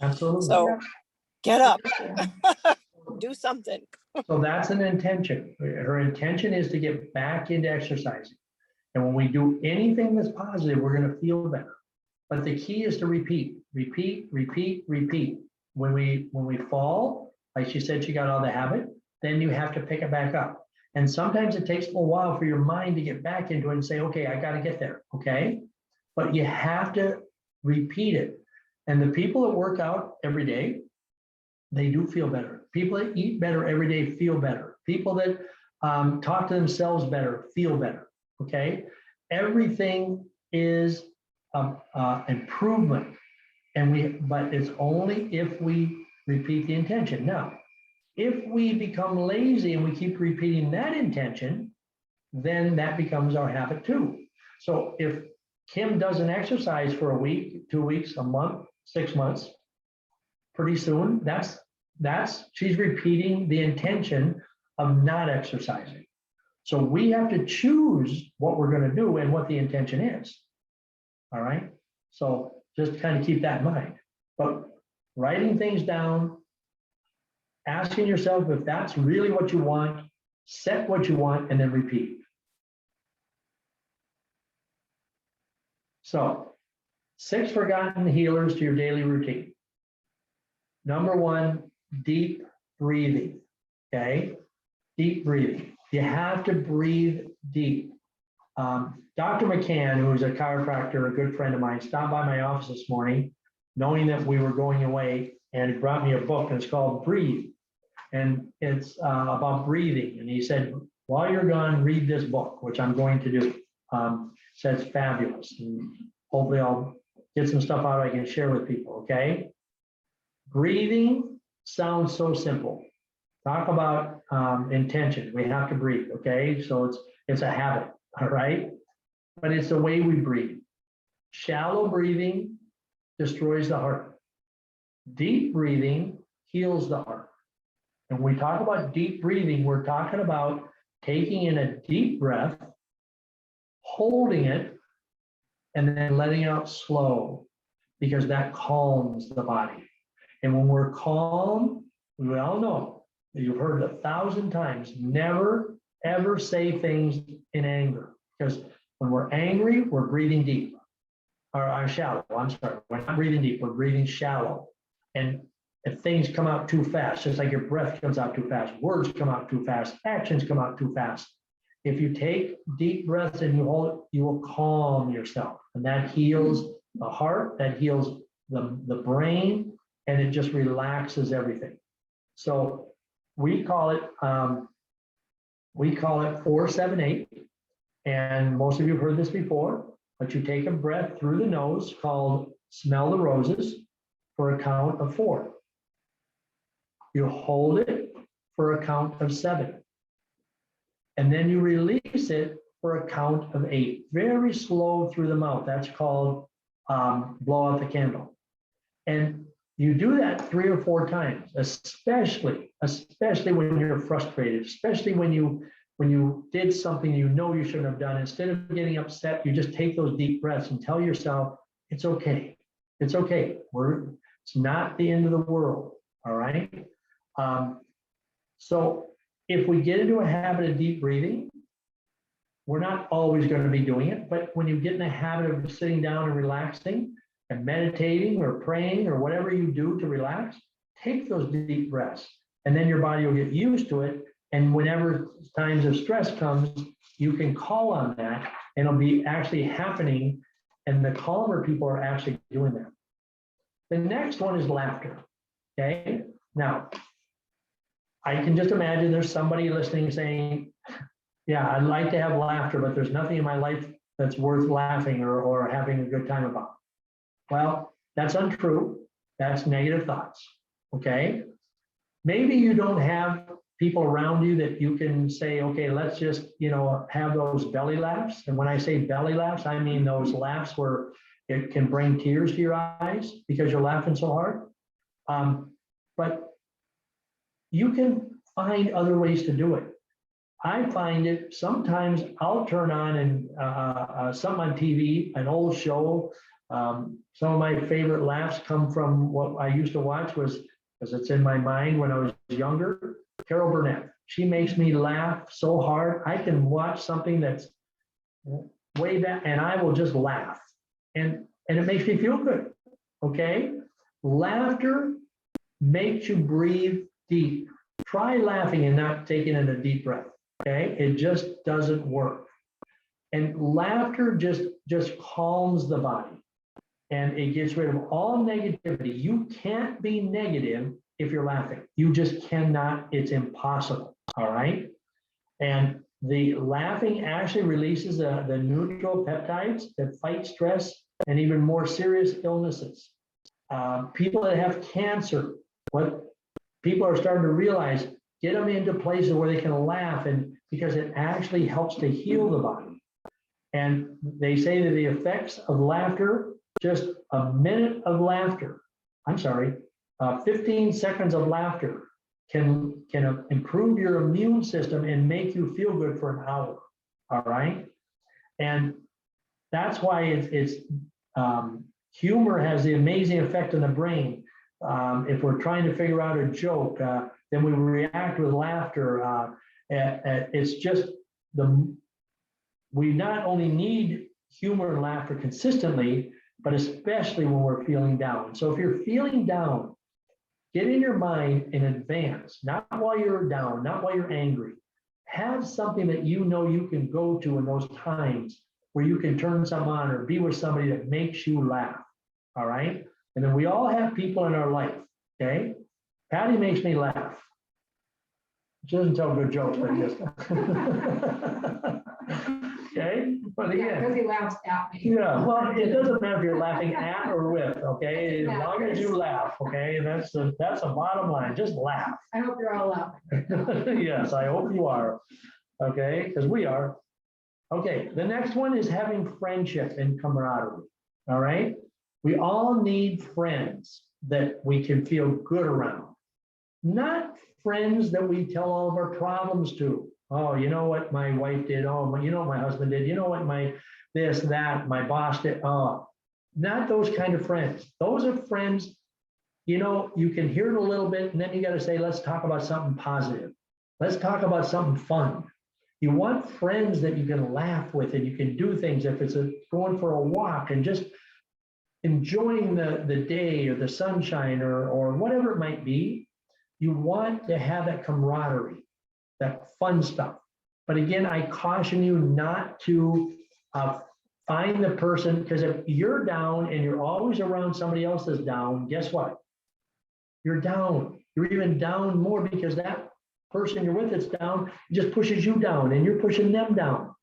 Absolutely. So get up, do something. So that's an intention. Her intention is to get back into exercising. And when we do anything that's positive, we're going to feel better. But the key is to repeat, repeat, repeat, repeat. When we fall, like she said, she got out of the habit, then you have to pick it back up. And sometimes it takes a little while for your mind to get back into it and say, okay, I got to get there. Okay. But you have to repeat it. And the people that work out every day, they do feel better. People that eat better every day feel better. People that talk to themselves better feel better. Okay. Everything is improvement. But it's only if we repeat the intention. Now, if we become lazy and we keep repeating that intention, then that becomes our habit too. So if Kim doesn't exercise for a week, 2 weeks, a month, 6 months, pretty soon she's repeating the intention of not exercising. So we have to choose what we're going to do and what the intention is. All right. So just kind of keep that in mind. But writing things down, asking yourself if that's really what you want, set what you want, and then repeat. So 6 forgotten healers to your daily routine. Number 1, deep breathing. Okay. Deep breathing. You have to breathe deep. Dr. McCann, who is a chiropractor, a good friend of mine, stopped by my office this morning, knowing that we were going away, and he brought me a book, and it's called Breathe. And it's about breathing. And he said, while you're gone, read this book, which I'm going to do. Says fabulous. And hopefully I'll get some stuff out I can share with people, okay? Breathing sounds so simple. Talk about intention. We have to breathe, okay? So it's a habit, all right? But it's the way we breathe. Shallow breathing destroys the heart. Deep breathing heals the heart. And when we talk about deep breathing, we're talking about taking in a deep breath, holding it, and then letting it out slow, because that calms the body. And when we're calm, we all know, you've heard it 1,000 times, never, ever say things in anger. Because when we're angry, we're breathing deep. Or shallow, I'm sorry. We're not breathing deep, we're breathing shallow. And if things come out too fast, just like your breath comes out too fast, words come out too fast, actions come out too fast. If you take deep breaths and you hold it, you will calm yourself. And that heals the heart, that heals the brain, and it just relaxes everything. So we call it 4-7-8. And most of you have heard this before, but you take a breath through the nose called smell the roses for a count of 4. You hold it for a count of 7. And then you release it for a count of 8. Very slow through the mouth. That's called blow out the candle. And you do that 3 or 4 times, especially when you're frustrated, especially when you did something you know you shouldn't have done. Instead of getting upset, you just take those deep breaths and tell yourself, it's okay. It's okay. It's not the end of the world. All right. So if we get into a habit of deep breathing, we're not always going to be doing it, but when you get in the habit of sitting down and relaxing and meditating or praying or whatever you do to relax, take those deep breaths, and then your body will get used to it. And whenever times of stress comes, you can call on that, and it'll be actually happening. And the calmer people are actually doing that. The next one is laughter. Okay. Now, I can just imagine there's somebody listening saying, yeah, I'd like to have laughter, but there's nothing in my life that's worth laughing or having a good time about. Well, that's untrue. That's negative thoughts. Okay. Maybe you don't have people around you that you can say, okay, let's just, have those belly laughs. And when I say belly laughs, I mean those laughs where it can bring tears to your eyes because you're laughing so hard. But you can find other ways to do it. I find it sometimes I'll turn on and something on TV, an old show, Some of my favorite laughs come from what I used to watch was, because it's in my mind when I was younger, Carol Burnett. She makes me laugh so hard. I can watch something that's way back and I will just laugh. And it makes me feel good. Okay? Laughter makes you breathe deep. Try laughing and not taking in a deep breath. Okay? It just doesn't work. And laughter just calms the body and it gets rid of all negativity. You can't be negative if you're laughing. You just cannot. It's impossible. All right? And the laughing actually releases the neuropeptides that fight stress and even more serious illnesses. People that have cancer, what people are starting to realize, get them into places where they can laugh, and because it actually helps to heal the body. And they say that the effects of laughter, just a minute of laughter, 15 seconds of laughter can improve your immune system and make you feel good for an hour. All right. And that's why it's humor has the amazing effect on the brain. If we're trying to figure out a joke, then we react with laughter. It's just we not only need humor and laughter consistently, but especially when we're feeling down. So if you're feeling down, get in your mind in advance, not while you're down, not while you're angry. Have something that you know you can go to in those times where you can turn something on or be with somebody that makes you laugh. All right. And then we all have people in our life. Okay. Patty makes me laugh. She doesn't tell good jokes, but just. Okay. But again. Because he laughs at me. Yeah. Well, it doesn't matter if you're laughing at or with. Okay. As long as you laugh. Okay. That's the bottom line. Just laugh. I hope you're all laughing. Yes, I hope you are. Okay. Because we are. Okay. The next one is having friendship and camaraderie. All right. We all need friends that we can feel good around. Not friends that we tell all of our problems to. Oh, you know what my wife did? Oh, you know what my husband did? You know what my this, that, my boss did? Oh, not those kind of friends. Those are friends, you know, you can hear it a little bit and then you got to say, let's talk about something positive. Let's talk about something fun. You want friends that you can laugh with and you can do things. If it's going for a walk and just enjoying the day or the sunshine or whatever it might be, you want to have that camaraderie, that fun stuff. But again, I caution you not to find the person, because if you're down and you're always around somebody else that's down, guess what? You're down. You're even down more because that person you're with that's down just pushes you down and you're pushing them down.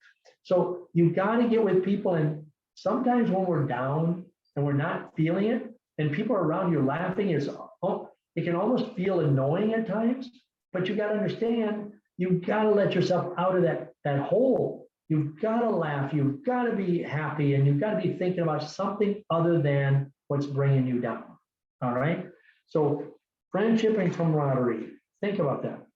So you've got to get with people. And sometimes when we're down and we're not feeling it and people are around you laughing, it can almost feel annoying at times, but you got to understand, you've got to let yourself out of that hole. You've got to laugh. You've got to be happy, and you've got to be thinking about something other than what's bringing you down. All right. So friendship and camaraderie. Think about that.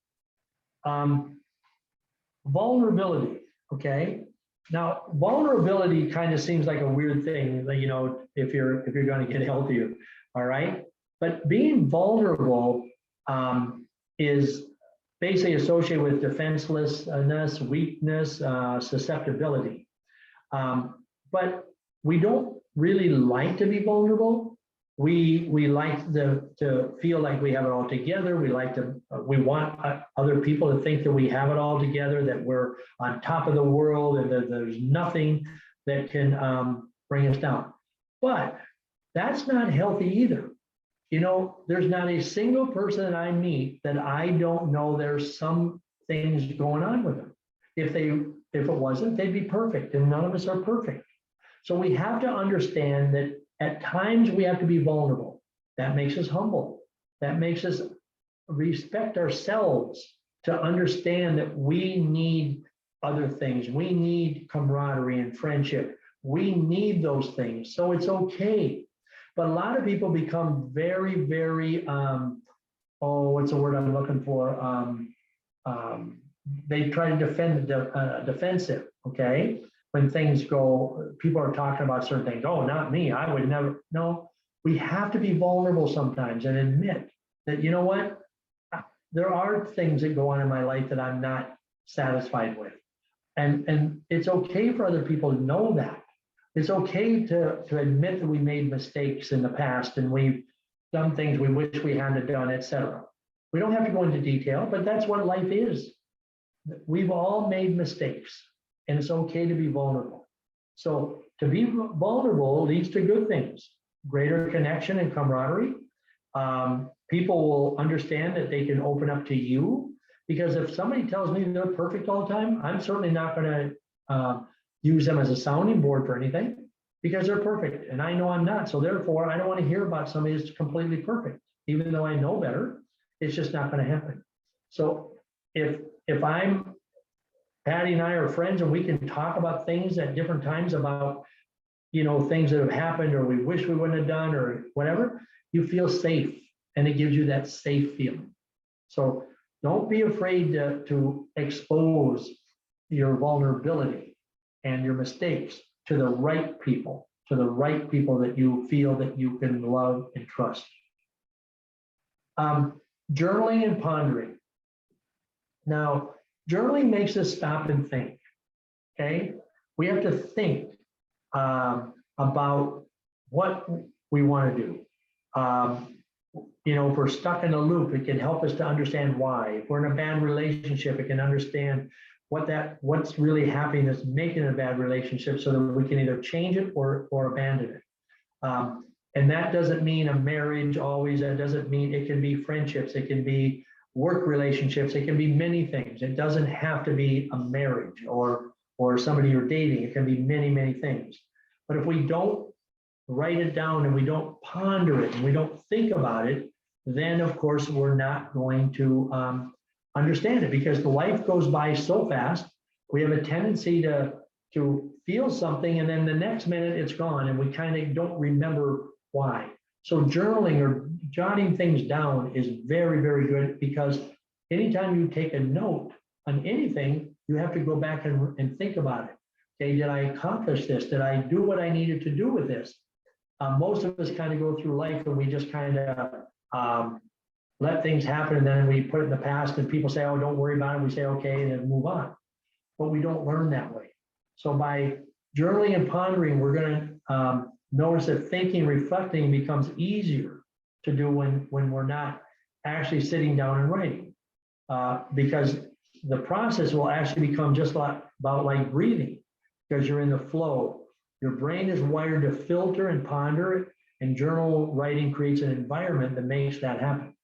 Vulnerability. Okay. Now, vulnerability kind of seems like a weird thing, you know, if you're going to get healthier. All right. But being vulnerable is basically associated with defenselessness, weakness, susceptibility. But we don't really like to be vulnerable. We like to feel like we have it all together. We want other people to think that we have it all together, that we're on top of the world, and that there's nothing that can bring us down. But that's not healthy either. You know, there's not a single person that I meet that I don't know there's some things going on with them. If it wasn't, they'd be perfect, and none of us are perfect. So we have to understand that at times we have to be vulnerable. That makes us humble. That makes us respect ourselves, to understand that we need other things. We need camaraderie and friendship. We need those things. So it's okay. But a lot of people become very, very, what's the word I'm looking for? They try to defend the defensive, okay? when things go, people are talking about certain things. Oh, not me. I would never. No, we have to be vulnerable sometimes and admit that, you know what? There are things that go on in my life that I'm not satisfied with. And it's okay for other people to know that. It's okay to admit that we made mistakes in the past and we've done things we wish we hadn't done, etc. We don't have to go into detail, but that's what life is. We've all made mistakes, and it's okay to be vulnerable. So to be vulnerable leads to good things, greater connection and camaraderie. People will understand that they can open up to you, because if somebody tells me they're perfect all the time, I'm certainly not going to use them as a sounding board for anything, because they're perfect and I know I'm not. So therefore, I don't want to hear about somebody that's completely perfect, even though I know better. It's just not going to happen. So if I'm Patty and I are friends and we can talk about things at different times about, you know, things that have happened or we wish we wouldn't have done or whatever, you feel safe, and it gives you that safe feeling. So don't be afraid to expose your vulnerability and your mistakes to the right people, that you feel that you can love and trust. Journaling and pondering. Now, journaling makes us stop and think, okay? We have to think about what we want to do. You know, if we're stuck in a loop, it can help us to understand why. If we're in a bad relationship, it can understand what's really happening that's making it a bad relationship, so that we can either change it or abandon it. And that doesn't mean a marriage always. That doesn't mean, it can be friendships, it can be work relationships, it can be many things. It doesn't have to be a marriage or somebody you're dating. It can be many, many things. But if we don't write it down and we don't ponder it and we don't think about it, then of course we're not going to understand it, because the life goes by so fast. We have a tendency to feel something and then the next minute it's gone and we kind of don't remember why. So journaling or jotting things down is very, very good, because anytime you take a note on anything, you have to go back and think about it. Okay, did I accomplish this? Did I do what I needed to do with this? Most of us kind of go through life and we just kind of let things happen, and then we put it in the past and people say, oh, don't worry about it. We say, okay, and then move on. But we don't learn that way. So by journaling and pondering, we're going to notice that thinking, reflecting becomes easier to do when we're not actually sitting down and writing, because the process will actually become just about like breathing, because you're in the flow. Your brain is wired to filter and ponder, and journal writing creates an environment that makes that happen.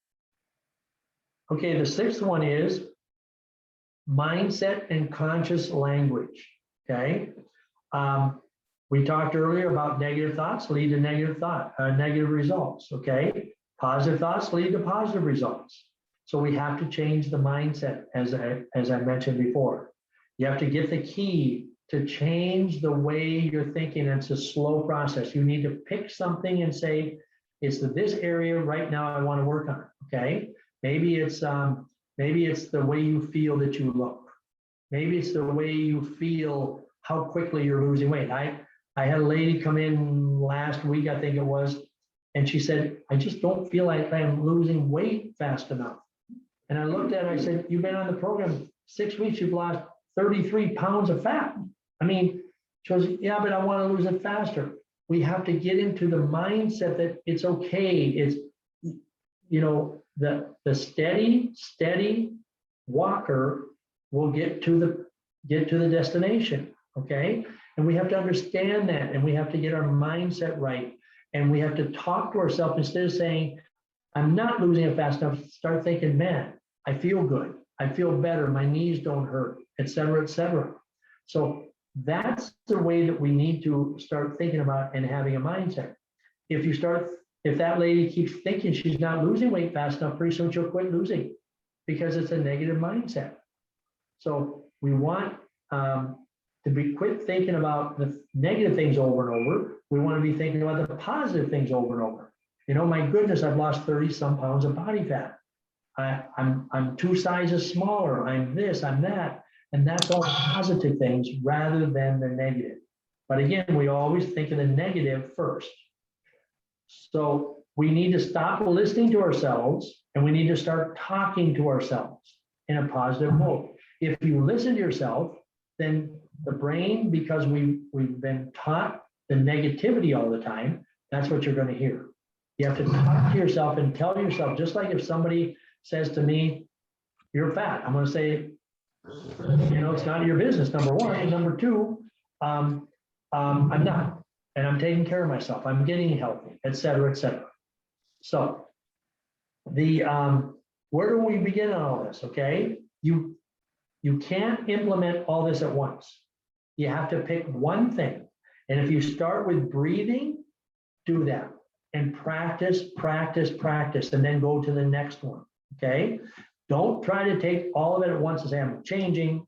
Okay, the sixth one is mindset and conscious language. Okay, we talked earlier about negative thoughts lead to negative results. Okay, positive thoughts lead to positive results. So we have to change the mindset, as I mentioned before. You have to get the key to change the way you're thinking. It's a slow process. You need to pick something and say, it's this area right now I want to work on. Okay, maybe it's the way you feel that you look. Maybe it's the way you feel, how quickly you're losing weight. I had a lady come in last week, I think it was, and she said, I just don't feel like I'm losing weight fast enough. And I looked at her, I said, you've been on the program 6 weeks, you've lost 33 pounds of fat. I mean, she goes, yeah, but I want to lose it faster. We have to get into the mindset that it's okay. It's, you know, the steady walker will get to the destination. Okay. And we have to understand that, and we have to get our mindset right. And we have to talk to ourselves instead of saying, I'm not losing it fast enough. Start thinking, man, I feel good. I feel better. My knees don't hurt, et cetera, et cetera. So that's the way that we need to start thinking about and having a mindset. If that lady keeps thinking she's not losing weight fast enough, pretty soon she'll quit losing, because it's a negative mindset. So we want to quit thinking about the negative things over and over. We want to be thinking about the positive things over and over. You know, my goodness, I've lost 30 some pounds of body fat. I'm 2 sizes smaller. I'm this, I'm that. And that's all positive things rather than the negative. But again, we always think of the negative first. So we need to stop listening to ourselves and we need to start talking to ourselves in a positive mode. If you listen to yourself, then the brain, because we've been taught the negativity all the time, that's what you're going to hear. You have to talk to yourself and tell yourself, just like if somebody says to me, you're fat, I'm going to say, it's not your business, number one. And number two, I'm not. And I'm taking care of myself. I'm getting healthy, et cetera, et cetera. So where do we begin on all this? Okay. You can't implement all this at once. You have to pick one thing. And if you start with breathing, do that and practice, and then go to the next one. Okay. Don't try to take all of it at once and say, I'm changing.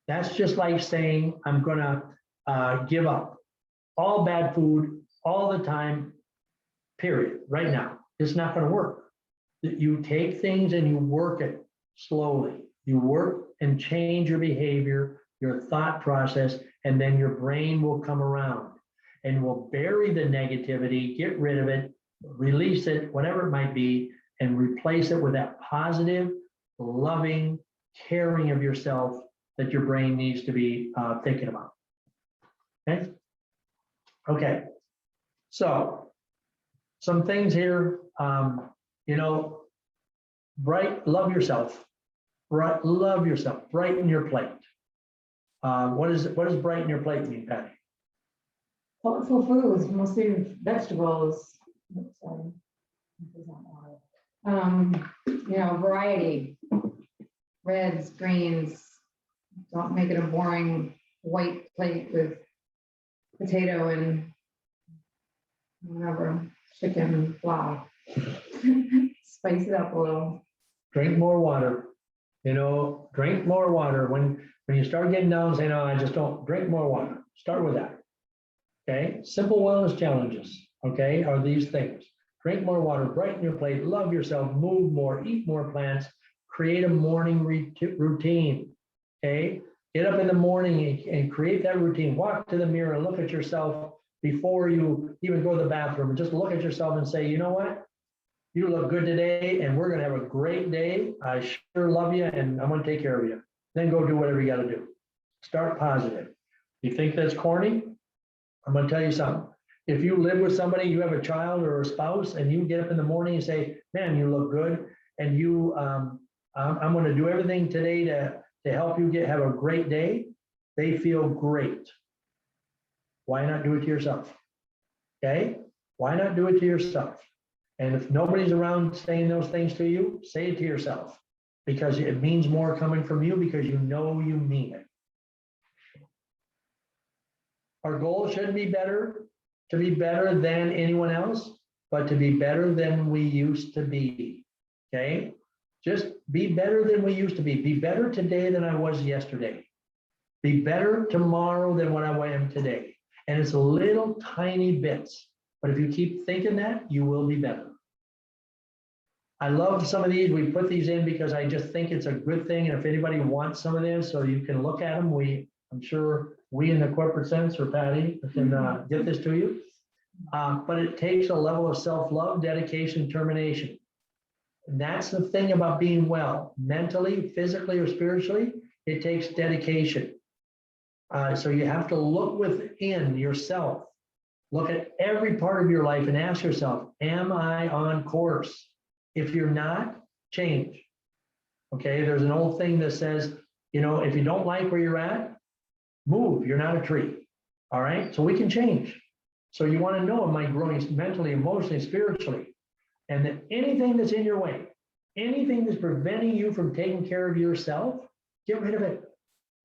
That's just like saying, I'm going to give up all bad food all the time, period, right now. It's not going to work. You take things and you work it slowly. You work and change your behavior, your thought process, and then your brain will come around and will bury the negativity, get rid of it, release it, whatever it might be, and replace it with that positive, loving, caring of yourself that your brain needs to be thinking about. Okay? Okay. So, some things here, love yourself. Love yourself. Brighten your plate. What does brighten your plate mean, Patty? Colorful foods, mostly vegetables. Sorry. Variety. Reds, greens. Don't make it a boring white plate with potato and whatever, chicken, blah. Spice it up a little. Drink more water. Drink more water. When you start getting down, say, no, I just don't, drink more water. Start with that. Okay. Simple wellness challenges, okay, are these things. Drink more water, brighten your plate, love yourself, move more, eat more plants, create a morning routine. Okay. Get up in the morning and create that routine. Walk to the mirror and look at yourself before you even go to the bathroom, and just look at yourself and say, you know what? You look good today, and we're going to have a great day. I sure love you, and I'm going to take care of you. Then go do whatever you got to do. Start positive. You think that's corny? I'm going to tell you something. If you live with somebody, you have a child or a spouse, and you get up in the morning and say, man, you look good, and I'm going to do everything today to help you have a great day, they feel great. Why not do it to yourself? Okay? Why not do it to yourself? And if nobody's around saying those things to you, say it to yourself, because it means more coming from you, because you know you mean it. Our goal shouldn't be to be better than anyone else, but to be better than we used to be. Okay? Just be better than we used to be. Be better today than I was yesterday. Be better tomorrow than what I am today. And it's little tiny bits. But if you keep thinking that, you will be better. I love some of these. We put these in because I just think it's a good thing. And if anybody wants some of this, so you can look at them, I'm sure we in the corporate sense, or Patty, can get this to you. But it takes a level of self-love, dedication, determination. And that's the thing about being well, mentally, physically, or spiritually. It takes dedication. So you have to look within yourself. Look at every part of your life and ask yourself, am I on course? If you're not, change. Okay, there's an old thing that says, if you don't like where you're at, move. You're not a tree. All right, so we can change. So you want to know, am I growing mentally, emotionally, spiritually? And that anything that's in your way, anything that's preventing you from taking care of yourself, get rid of it.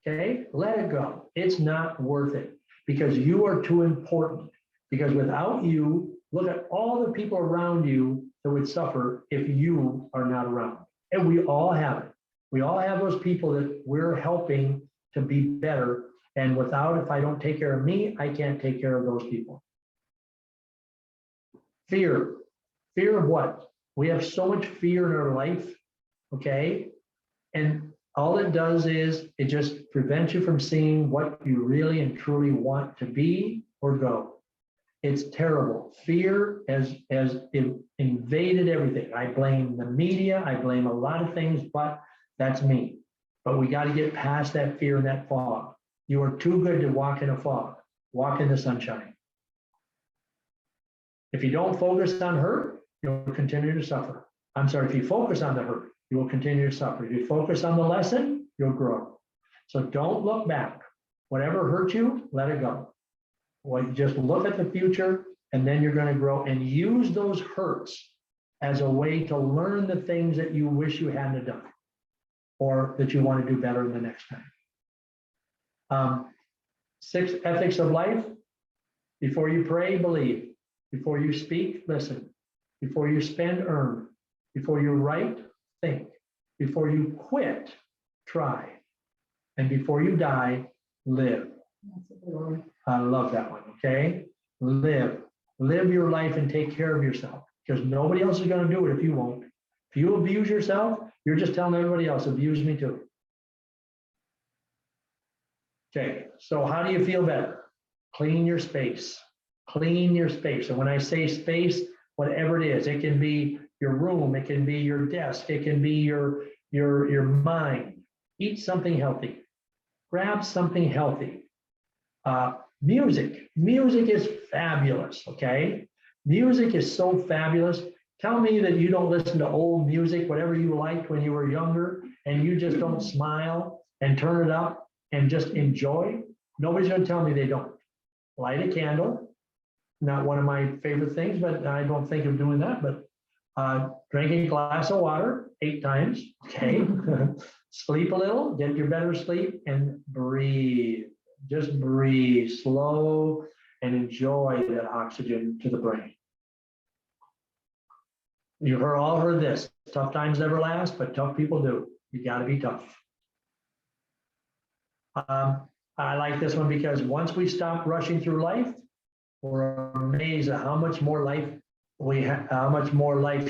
Okay, let it go. It's not worth it, because you are too important. Because without you, look at all the people around you that would suffer if you are not around. And we all have it. We all have those people that we're helping to be better. And if I don't take care of me, I can't take care of those people. Fear. Fear of what? We have so much fear in our life, okay? And all it does is it just prevents you from seeing what you really and truly want to be or go. It's terrible. Fear has invaded everything. I blame the media. I blame a lot of things, but that's me. But we got to get past that fear and that fog. You are too good to walk in a fog. Walk in the sunshine. If you don't focus on hurt, you'll continue to suffer. I'm sorry, if you focus on the hurt, you will continue to suffer. If you focus on the lesson, you'll grow. So don't look back. Whatever hurt you, let it go. Well, just look at the future, and then you're going to grow, and use those hurts as a way to learn the things that you wish you hadn't done or that you want to do better the next time. 6 ethics of life. Before you pray, believe. Before you speak, listen. Before you spend, earn. Before you write, think. Before you quit, try. And before you die, live. That's a good one. I love that one, okay? Live. Live your life and take care of yourself, because nobody else is going to do it if you won't. If you abuse yourself, you're just telling everybody else, abuse me too. Okay, so how do you feel better? Clean your space. Clean your space. And when I say space, whatever it is, it can be your room, it can be your desk, it can be your mind. Eat something healthy. Grab something healthy. Music is fabulous, okay? Music is so fabulous. Tell me that you don't listen to old music, whatever you liked when you were younger, and you just don't smile and turn it up and just enjoy. Nobody's going to tell me they don't. Light a candle, not one of my favorite things, but I don't think of doing that, but drinking a glass of water 8 times, okay? Sleep a little, get your better sleep, and breathe. Just breathe slow and enjoy that oxygen to the brain. You've all heard this. Tough times never last, but tough people do. You got to be tough. I like this one because once we stop rushing through life, we're amazed at how much more life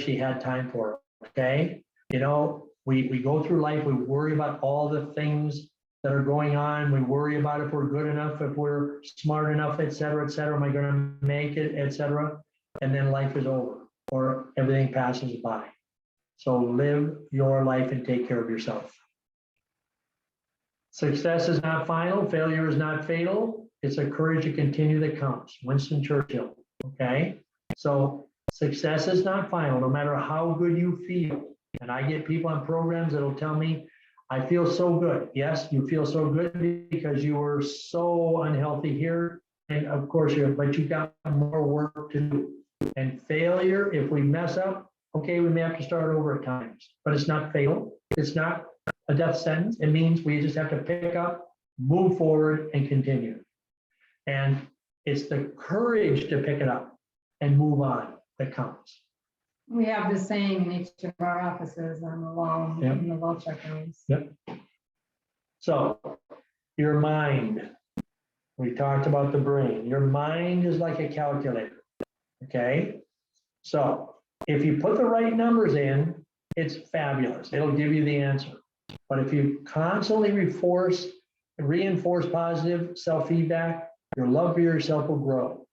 she had time for. Okay, you know, we go through life, we worry about all the things that are going on. We worry about if we're good enough, if we're smart enough, et cetera, am I going to make it, et cetera. And then life is over or everything passes by. So live your life and take care of yourself. Success is not final. Failure is not fatal. It's a courage to continue that counts. Winston Churchill. Okay. So success is not final, no matter how good you feel. And I get people on programs that'll tell me, I feel so good. Yes, you feel so good because you were so unhealthy here. And of course, but you got more work to do. And failure, if we mess up, okay, we may have to start over at times, but it's not fatal. It's not a death sentence. It means we just have to pick up, move forward, and continue. And it's the courage to pick it up and move on that counts. We have this saying in each of our offices on the wall, Yep. in the wall check rooms. Yep. So your mind, we talked about the brain. Your mind is like a calculator, okay? So if you put the right numbers in, it's fabulous. It'll give you the answer. But if you constantly reinforce positive self-feedback, your love for yourself will grow.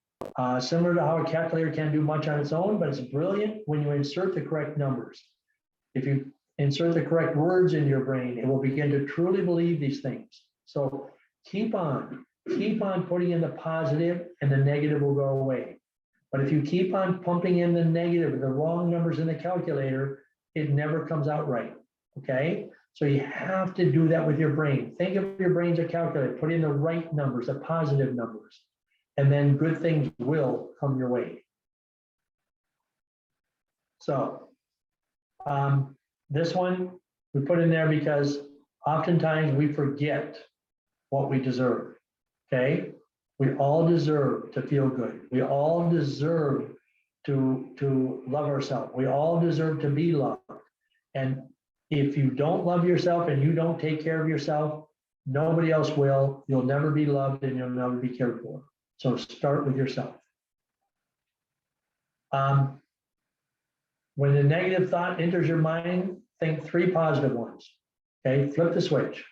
Similar to how a calculator can't do much on its own, but it's brilliant when you insert the correct numbers. If you insert the correct words in your brain, it will begin to truly believe these things. So keep on putting in the positive, and the negative will go away. But if you keep on pumping in the negative, the wrong numbers in the calculator, it never comes out right, okay? So you have to do that with your brain. Think of your brain as a calculator. Put in the right numbers, the positive numbers, and then good things will come your way. So this one we put in there because oftentimes we forget what we deserve, okay? We all deserve to feel good. We all deserve to love ourselves. We all deserve to be loved. And if you don't love yourself and you don't take care of yourself, nobody else will. You'll never be loved and you'll never be cared for. So start with yourself. When the negative thought enters your mind, think 3 positive ones. Okay, flip the switch.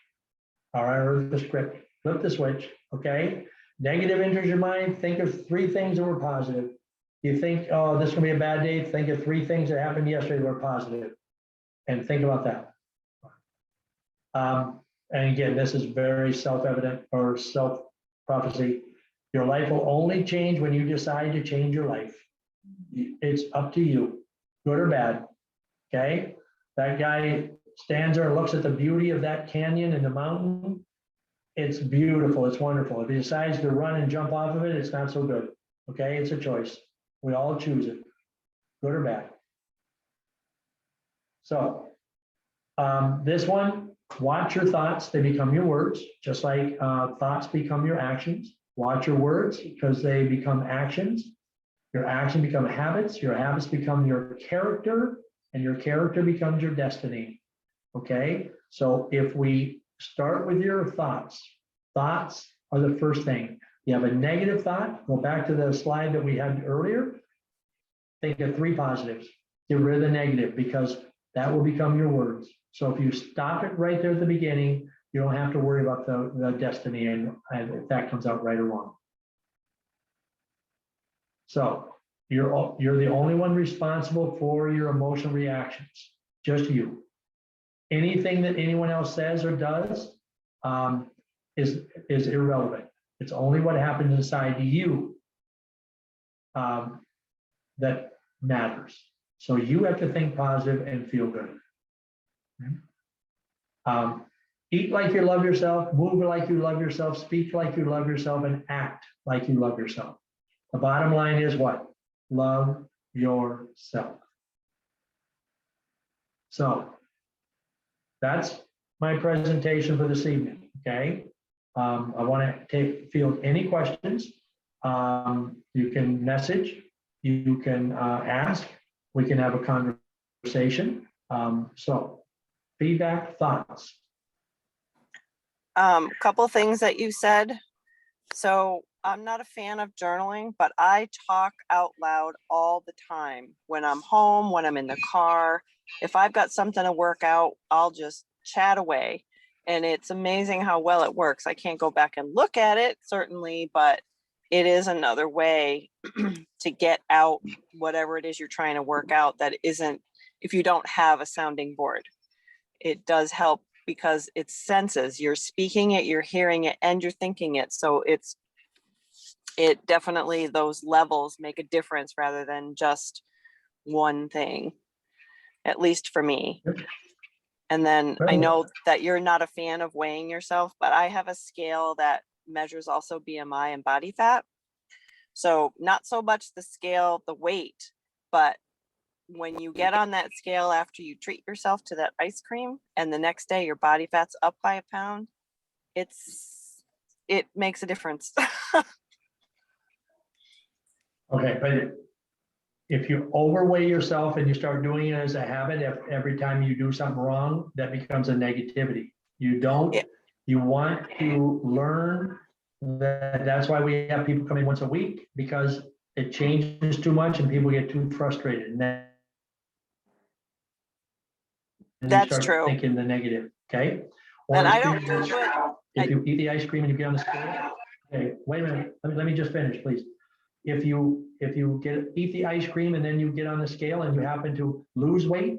All right, or the script, flip the switch, okay? Negative enters your mind, think of 3 things that were positive. You think, oh, this is gonna be a bad day, think of 3 things that happened yesterday that were positive, and think about that. And again, this is very self-evident or self-prophecy. Your life will only change when you decide to change your life. It's up to you, good or bad, okay? That guy stands there and looks at the beauty of that canyon and the mountain. It's beautiful, it's wonderful. If he decides to run and jump off of it, it's not so good, okay? It's a choice. We all choose it, good or bad. So this one, watch your thoughts, they become your words, just like thoughts become your actions. Watch your words because they become actions. Your action become habits, your habits become your character, and your character becomes your destiny. Okay, so if we start with your thoughts, thoughts are the first thing. You have a negative thought, go back to the slide that we had earlier. Think of 3 positives, get rid of the negative because that will become your words. So if you stop it right there at the beginning, you don't have to worry about the destiny and if that comes out right or wrong. So you're the only one responsible for your emotional reactions, just you. Anything that anyone else says or does is irrelevant. It's only what happens inside you that matters. So you have to think positive and feel good. Eat like you love yourself, move like you love yourself, speak like you love yourself, and act like you love yourself. The bottom line is what? Love yourself. So that's my presentation for this evening, okay? I want to field any questions. You can message, you can ask, we can have a conversation. So feedback, thoughts. Couple things that you said. So I'm not a fan of journaling, but I talk out loud all the time. When I'm home, when I'm in the car, if I've got something to work out, I'll just chat away. And it's amazing how well it works. I can't go back and look at it, certainly, but it is another way to get out whatever it is you're trying to work out that isn't, if you don't have a sounding board. It does help because it's senses. You're speaking it, you're hearing it, and you're thinking it. So it definitely, those levels make a difference rather than just one thing, at least for me. And then I know that you're not a fan of weighing yourself, but I have a scale that measures also BMI and body fat. So not so much the scale, the weight, but when you get on that scale after you treat yourself to that ice cream and the next day your body fat's up by a pound, it makes a difference. Okay, but if you overweigh yourself and you start doing it as a habit, every time you do something wrong, that becomes a negativity. You don't, Yeah. You want to learn that. That's why we have people come in once a week, because it changes too much and people get too frustrated. And then That's you start true. thinking the negative, okay? Or And I if don't you- do it. If you eat the ice cream and you get on the scale, okay, wait a minute, let me just finish, please. If you eat the ice cream and then you get on the scale and you happen to lose weight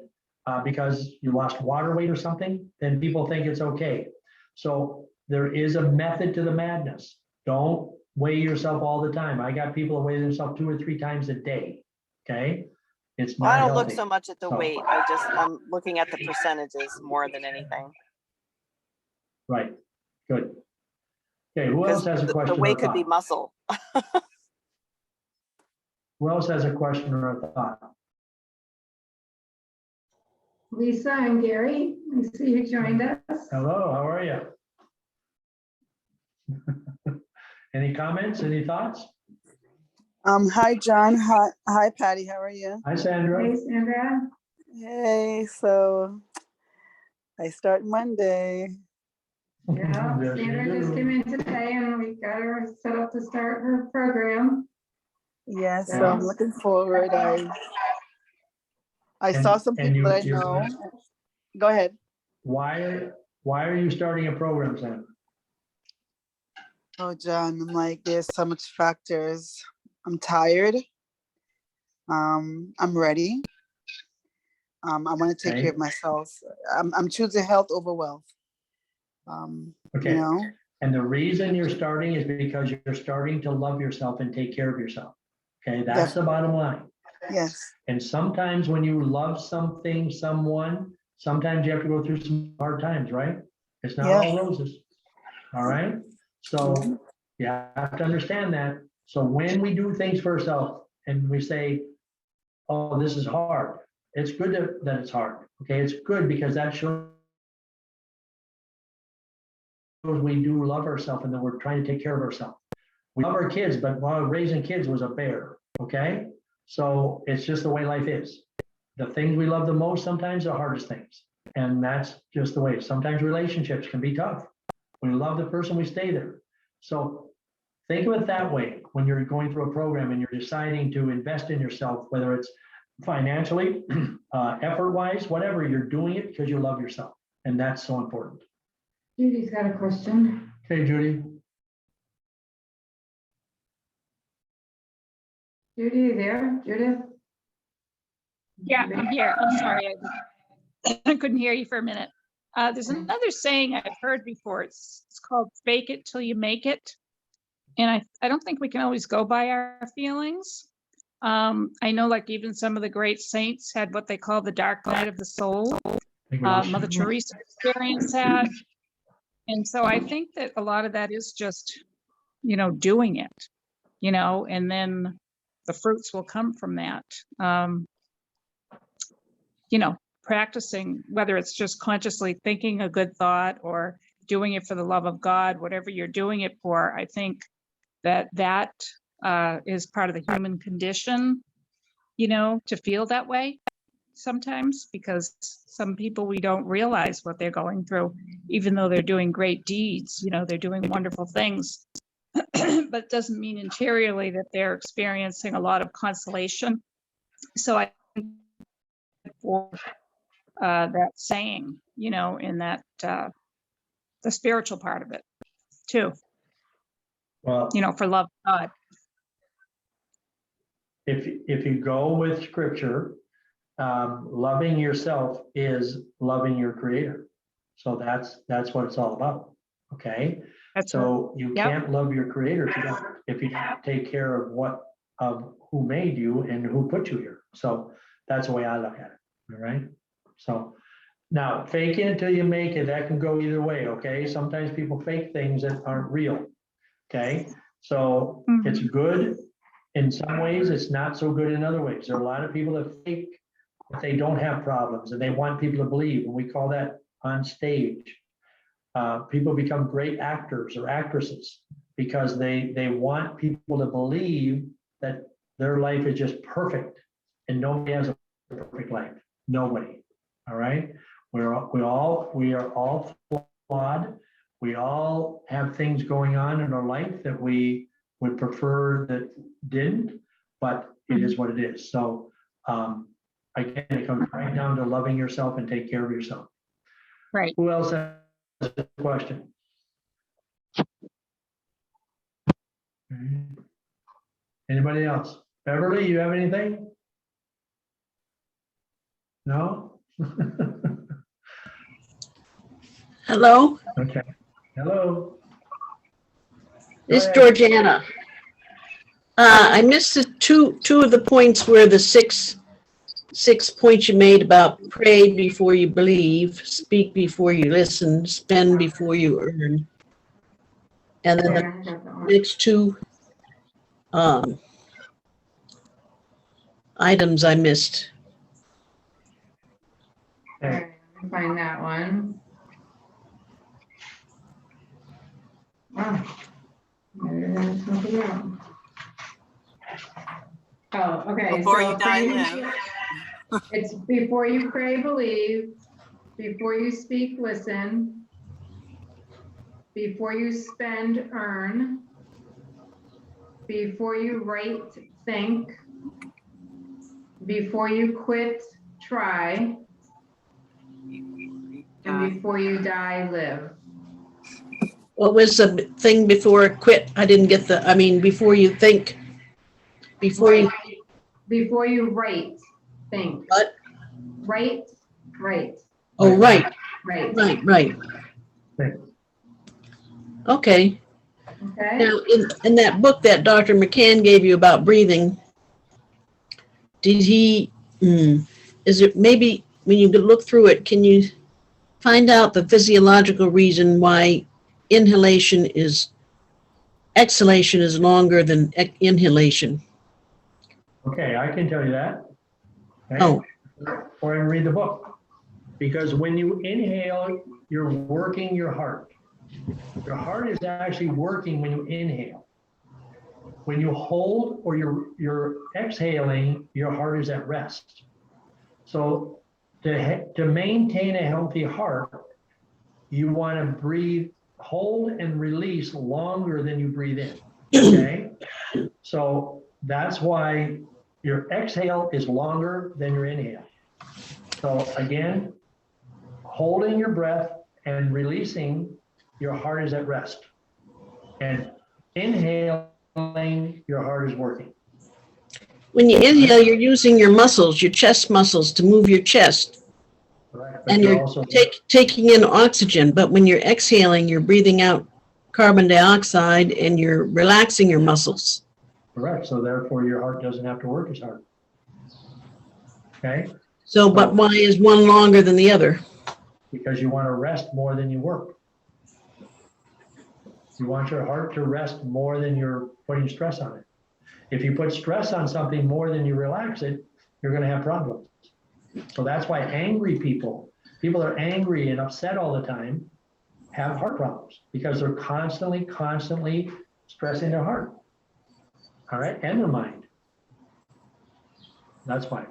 because you lost water weight or something, then people think it's okay. So there is a method to the madness. Don't weigh yourself all the time. I got people that weigh themselves 2 or 3 times a day, okay? It's Well, not I don't look healthy. so much at the weight. I'm looking at the percentages more than anything. Right, good. Okay, who else has a The question or weight a could be thought? muscle. Who else has a question or a thought? Lisa and Gary, I see you joined us. Hello, how are you? Any comments, any thoughts? Hi, John. Hi, Patty. How are you? Hi, Sandra. Hey, Sandra. Hey, so I start Monday. Yeah, Yes, you Sandra just do. came in today and we got her set up to start her program. Yes, so Yeah. I'm looking forward. I And- saw some and people that I you're know. gonna- Go ahead. Why Why are you starting a program, Sam? Oh, John, I'm like, there's so much factors. I'm tired. I'm ready. I want to take Okay. care of myself. I'm choosing health over wealth. Okay. You know, And the reason you're starting is because you're starting to love yourself and take care of yourself. Okay, that's the bottom line. yes, And sometimes when you love something, someone, sometimes you have to go through some hard times, right? It's not yeah, all roses. All right. So you have to understand that. So when we do things for ourselves and we say, oh, this is hard, it's good that it's hard. Okay, it's good because that shows we do love ourselves and that we're trying to take care of ourselves. We love our kids, but while raising kids was a bear. Okay, so it's just the way life is. The things we love the most sometimes are the hardest things, and that's just the way. Sometimes relationships can be tough. We love the person, we stay there. So think of it that way when you're going through a program and you're deciding to invest in yourself, whether it's financially, effort-wise, whatever, you're doing it because you love yourself, and that's so important. Judy's got a question. Okay, Judy. Judy, you there? Judith? Yeah, I'm here. I'm sorry. I couldn't hear you for a minute. There's another saying I've heard before. It's called fake it till you make it. And I don't think we can always go by our feelings. I know like even some of the great saints had what they call the dark night of the soul. Mother Teresa experienced that. And so I think that a lot of that is just, doing it, and then the fruits will come from that. Practicing, whether it's just consciously thinking a good thought or doing it for the love of God, whatever you're doing it for, I think that is part of the human condition, to feel that way sometimes, because some people, we don't realize what they're going through, even though they're doing great deeds, they're doing wonderful things, but it doesn't mean interiorly that they're experiencing a lot of consolation. So I think for that saying, in that the spiritual part of it too, Well, for love of God. if you go with scripture, loving yourself is loving your creator. So that's what it's all about. Okay. That's So you Yep. can't love your creator if you don't take care of who made you and who put you here. So that's the way I look at it. All right. So now fake it until you make it. That can go either way. Okay. Sometimes people fake things that aren't real. Okay. So it's good in some ways, it's not so good in other ways. There are a lot of people that fake that they don't have problems and they want people to believe, and we call that on stage. People become great actors or actresses because they want people to believe that their life is just perfect, and nobody has a perfect life. Nobody. All right. We are all flawed. We all have things going on in our life that we would prefer that didn't, but it is what it is. So again, it comes right down to loving yourself and take care of yourself. Right. Who else has a question? Anybody else? Beverly, you have anything? No? Hello, Okay. Hello. this is Go ahead. Georgiana. I missed the two of the points where the six points you made about pray before you believe, speak before you listen, spend before you earn. And then There, I got that one. the next two items I missed. All right, let me find that one. Wow. Maybe that's something else. Oh, okay. Before So you die, pray- live. It's before you pray, believe, before you speak, listen, before you spend, earn, before you write, think, before you quit, try, and before you die, live. What was the thing before quit? I didn't get the, I mean, before you think, before you, Before you write, think. What? Write. oh, right, Right. right. Okay. Okay. Now, in that book that Dr. McCann gave you about breathing, did he, is it maybe when you look through it, can you find out the physiological reason why exhalation is longer than inhalation? Okay, I can tell you that. Okay? Oh, Or I read the book. Because when you inhale, you're working your heart. Your heart is actually working when you inhale. When you hold or you're exhaling, your heart is at rest. So to maintain a healthy heart, you want to breathe, hold and release longer than you breathe in. Okay? So that's why your exhale is longer than your inhale. So again, holding your breath and releasing, your heart is at rest. And inhaling, your heart is working. when you inhale, you're using your muscles, your chest muscles to move your chest. Correct. But And you're you're also taking in oxygen, but when you're exhaling, you're breathing out carbon dioxide and you're relaxing your muscles. correct. So therefore, your heart doesn't have to work as hard. Okay? So, but why is one longer than the other? Because you want to rest more than you work. You want your heart to rest more than you're putting stress on it. If you put stress on something more than you relax it, you're going to have problems. So that's why angry people that are angry and upset all the time, have heart problems because they're constantly stressing their heart. All right, and their mind. That's why.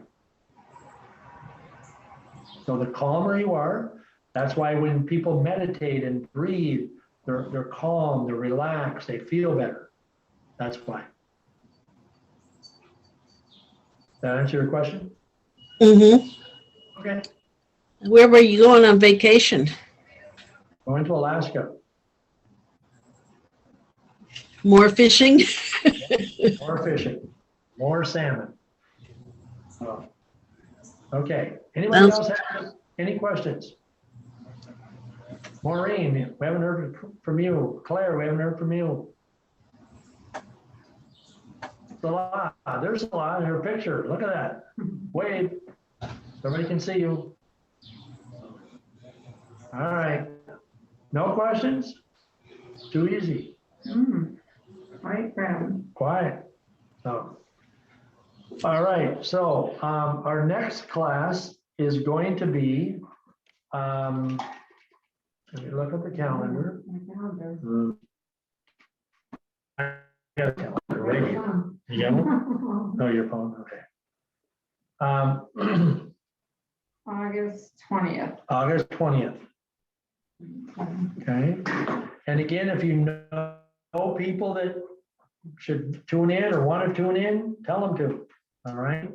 So the calmer you are, that's why when people meditate and breathe, they're calm, they're relaxed, they feel better. That's why. That answer your question? Mm-hmm. Okay. Where were you going on vacation? Going to Alaska. More fishing? More fishing, more salmon. Okay, anybody else have any questions? Maureen, we haven't heard from you. Claire, we haven't heard from you. Salah, there's Salah in her picture. Look at that. Wave. Everybody can see you. All right. No questions? Too easy. Right, Brown. Quiet. So, all right. So our next class is going to be, let me look at the calendar. I got a calendar right here. You got one? Oh, your phone. Okay. August 20th. August 20th. Okay. And again, if you know people that should tune in or want to tune in, tell them to. All right.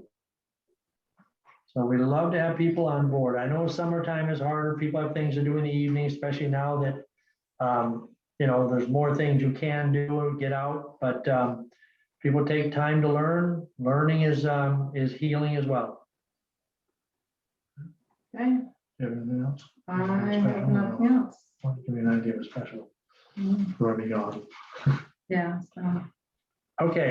So we'd love to have people on board. I know summertime is harder. People have things to do in the evening, especially now that, there's more things you can do or get out, but people take time to learn. Learning is healing as well. Okay. Anything else? I have nothing else. Give me an idea of a special. Where are we going? Yeah. So. Okay.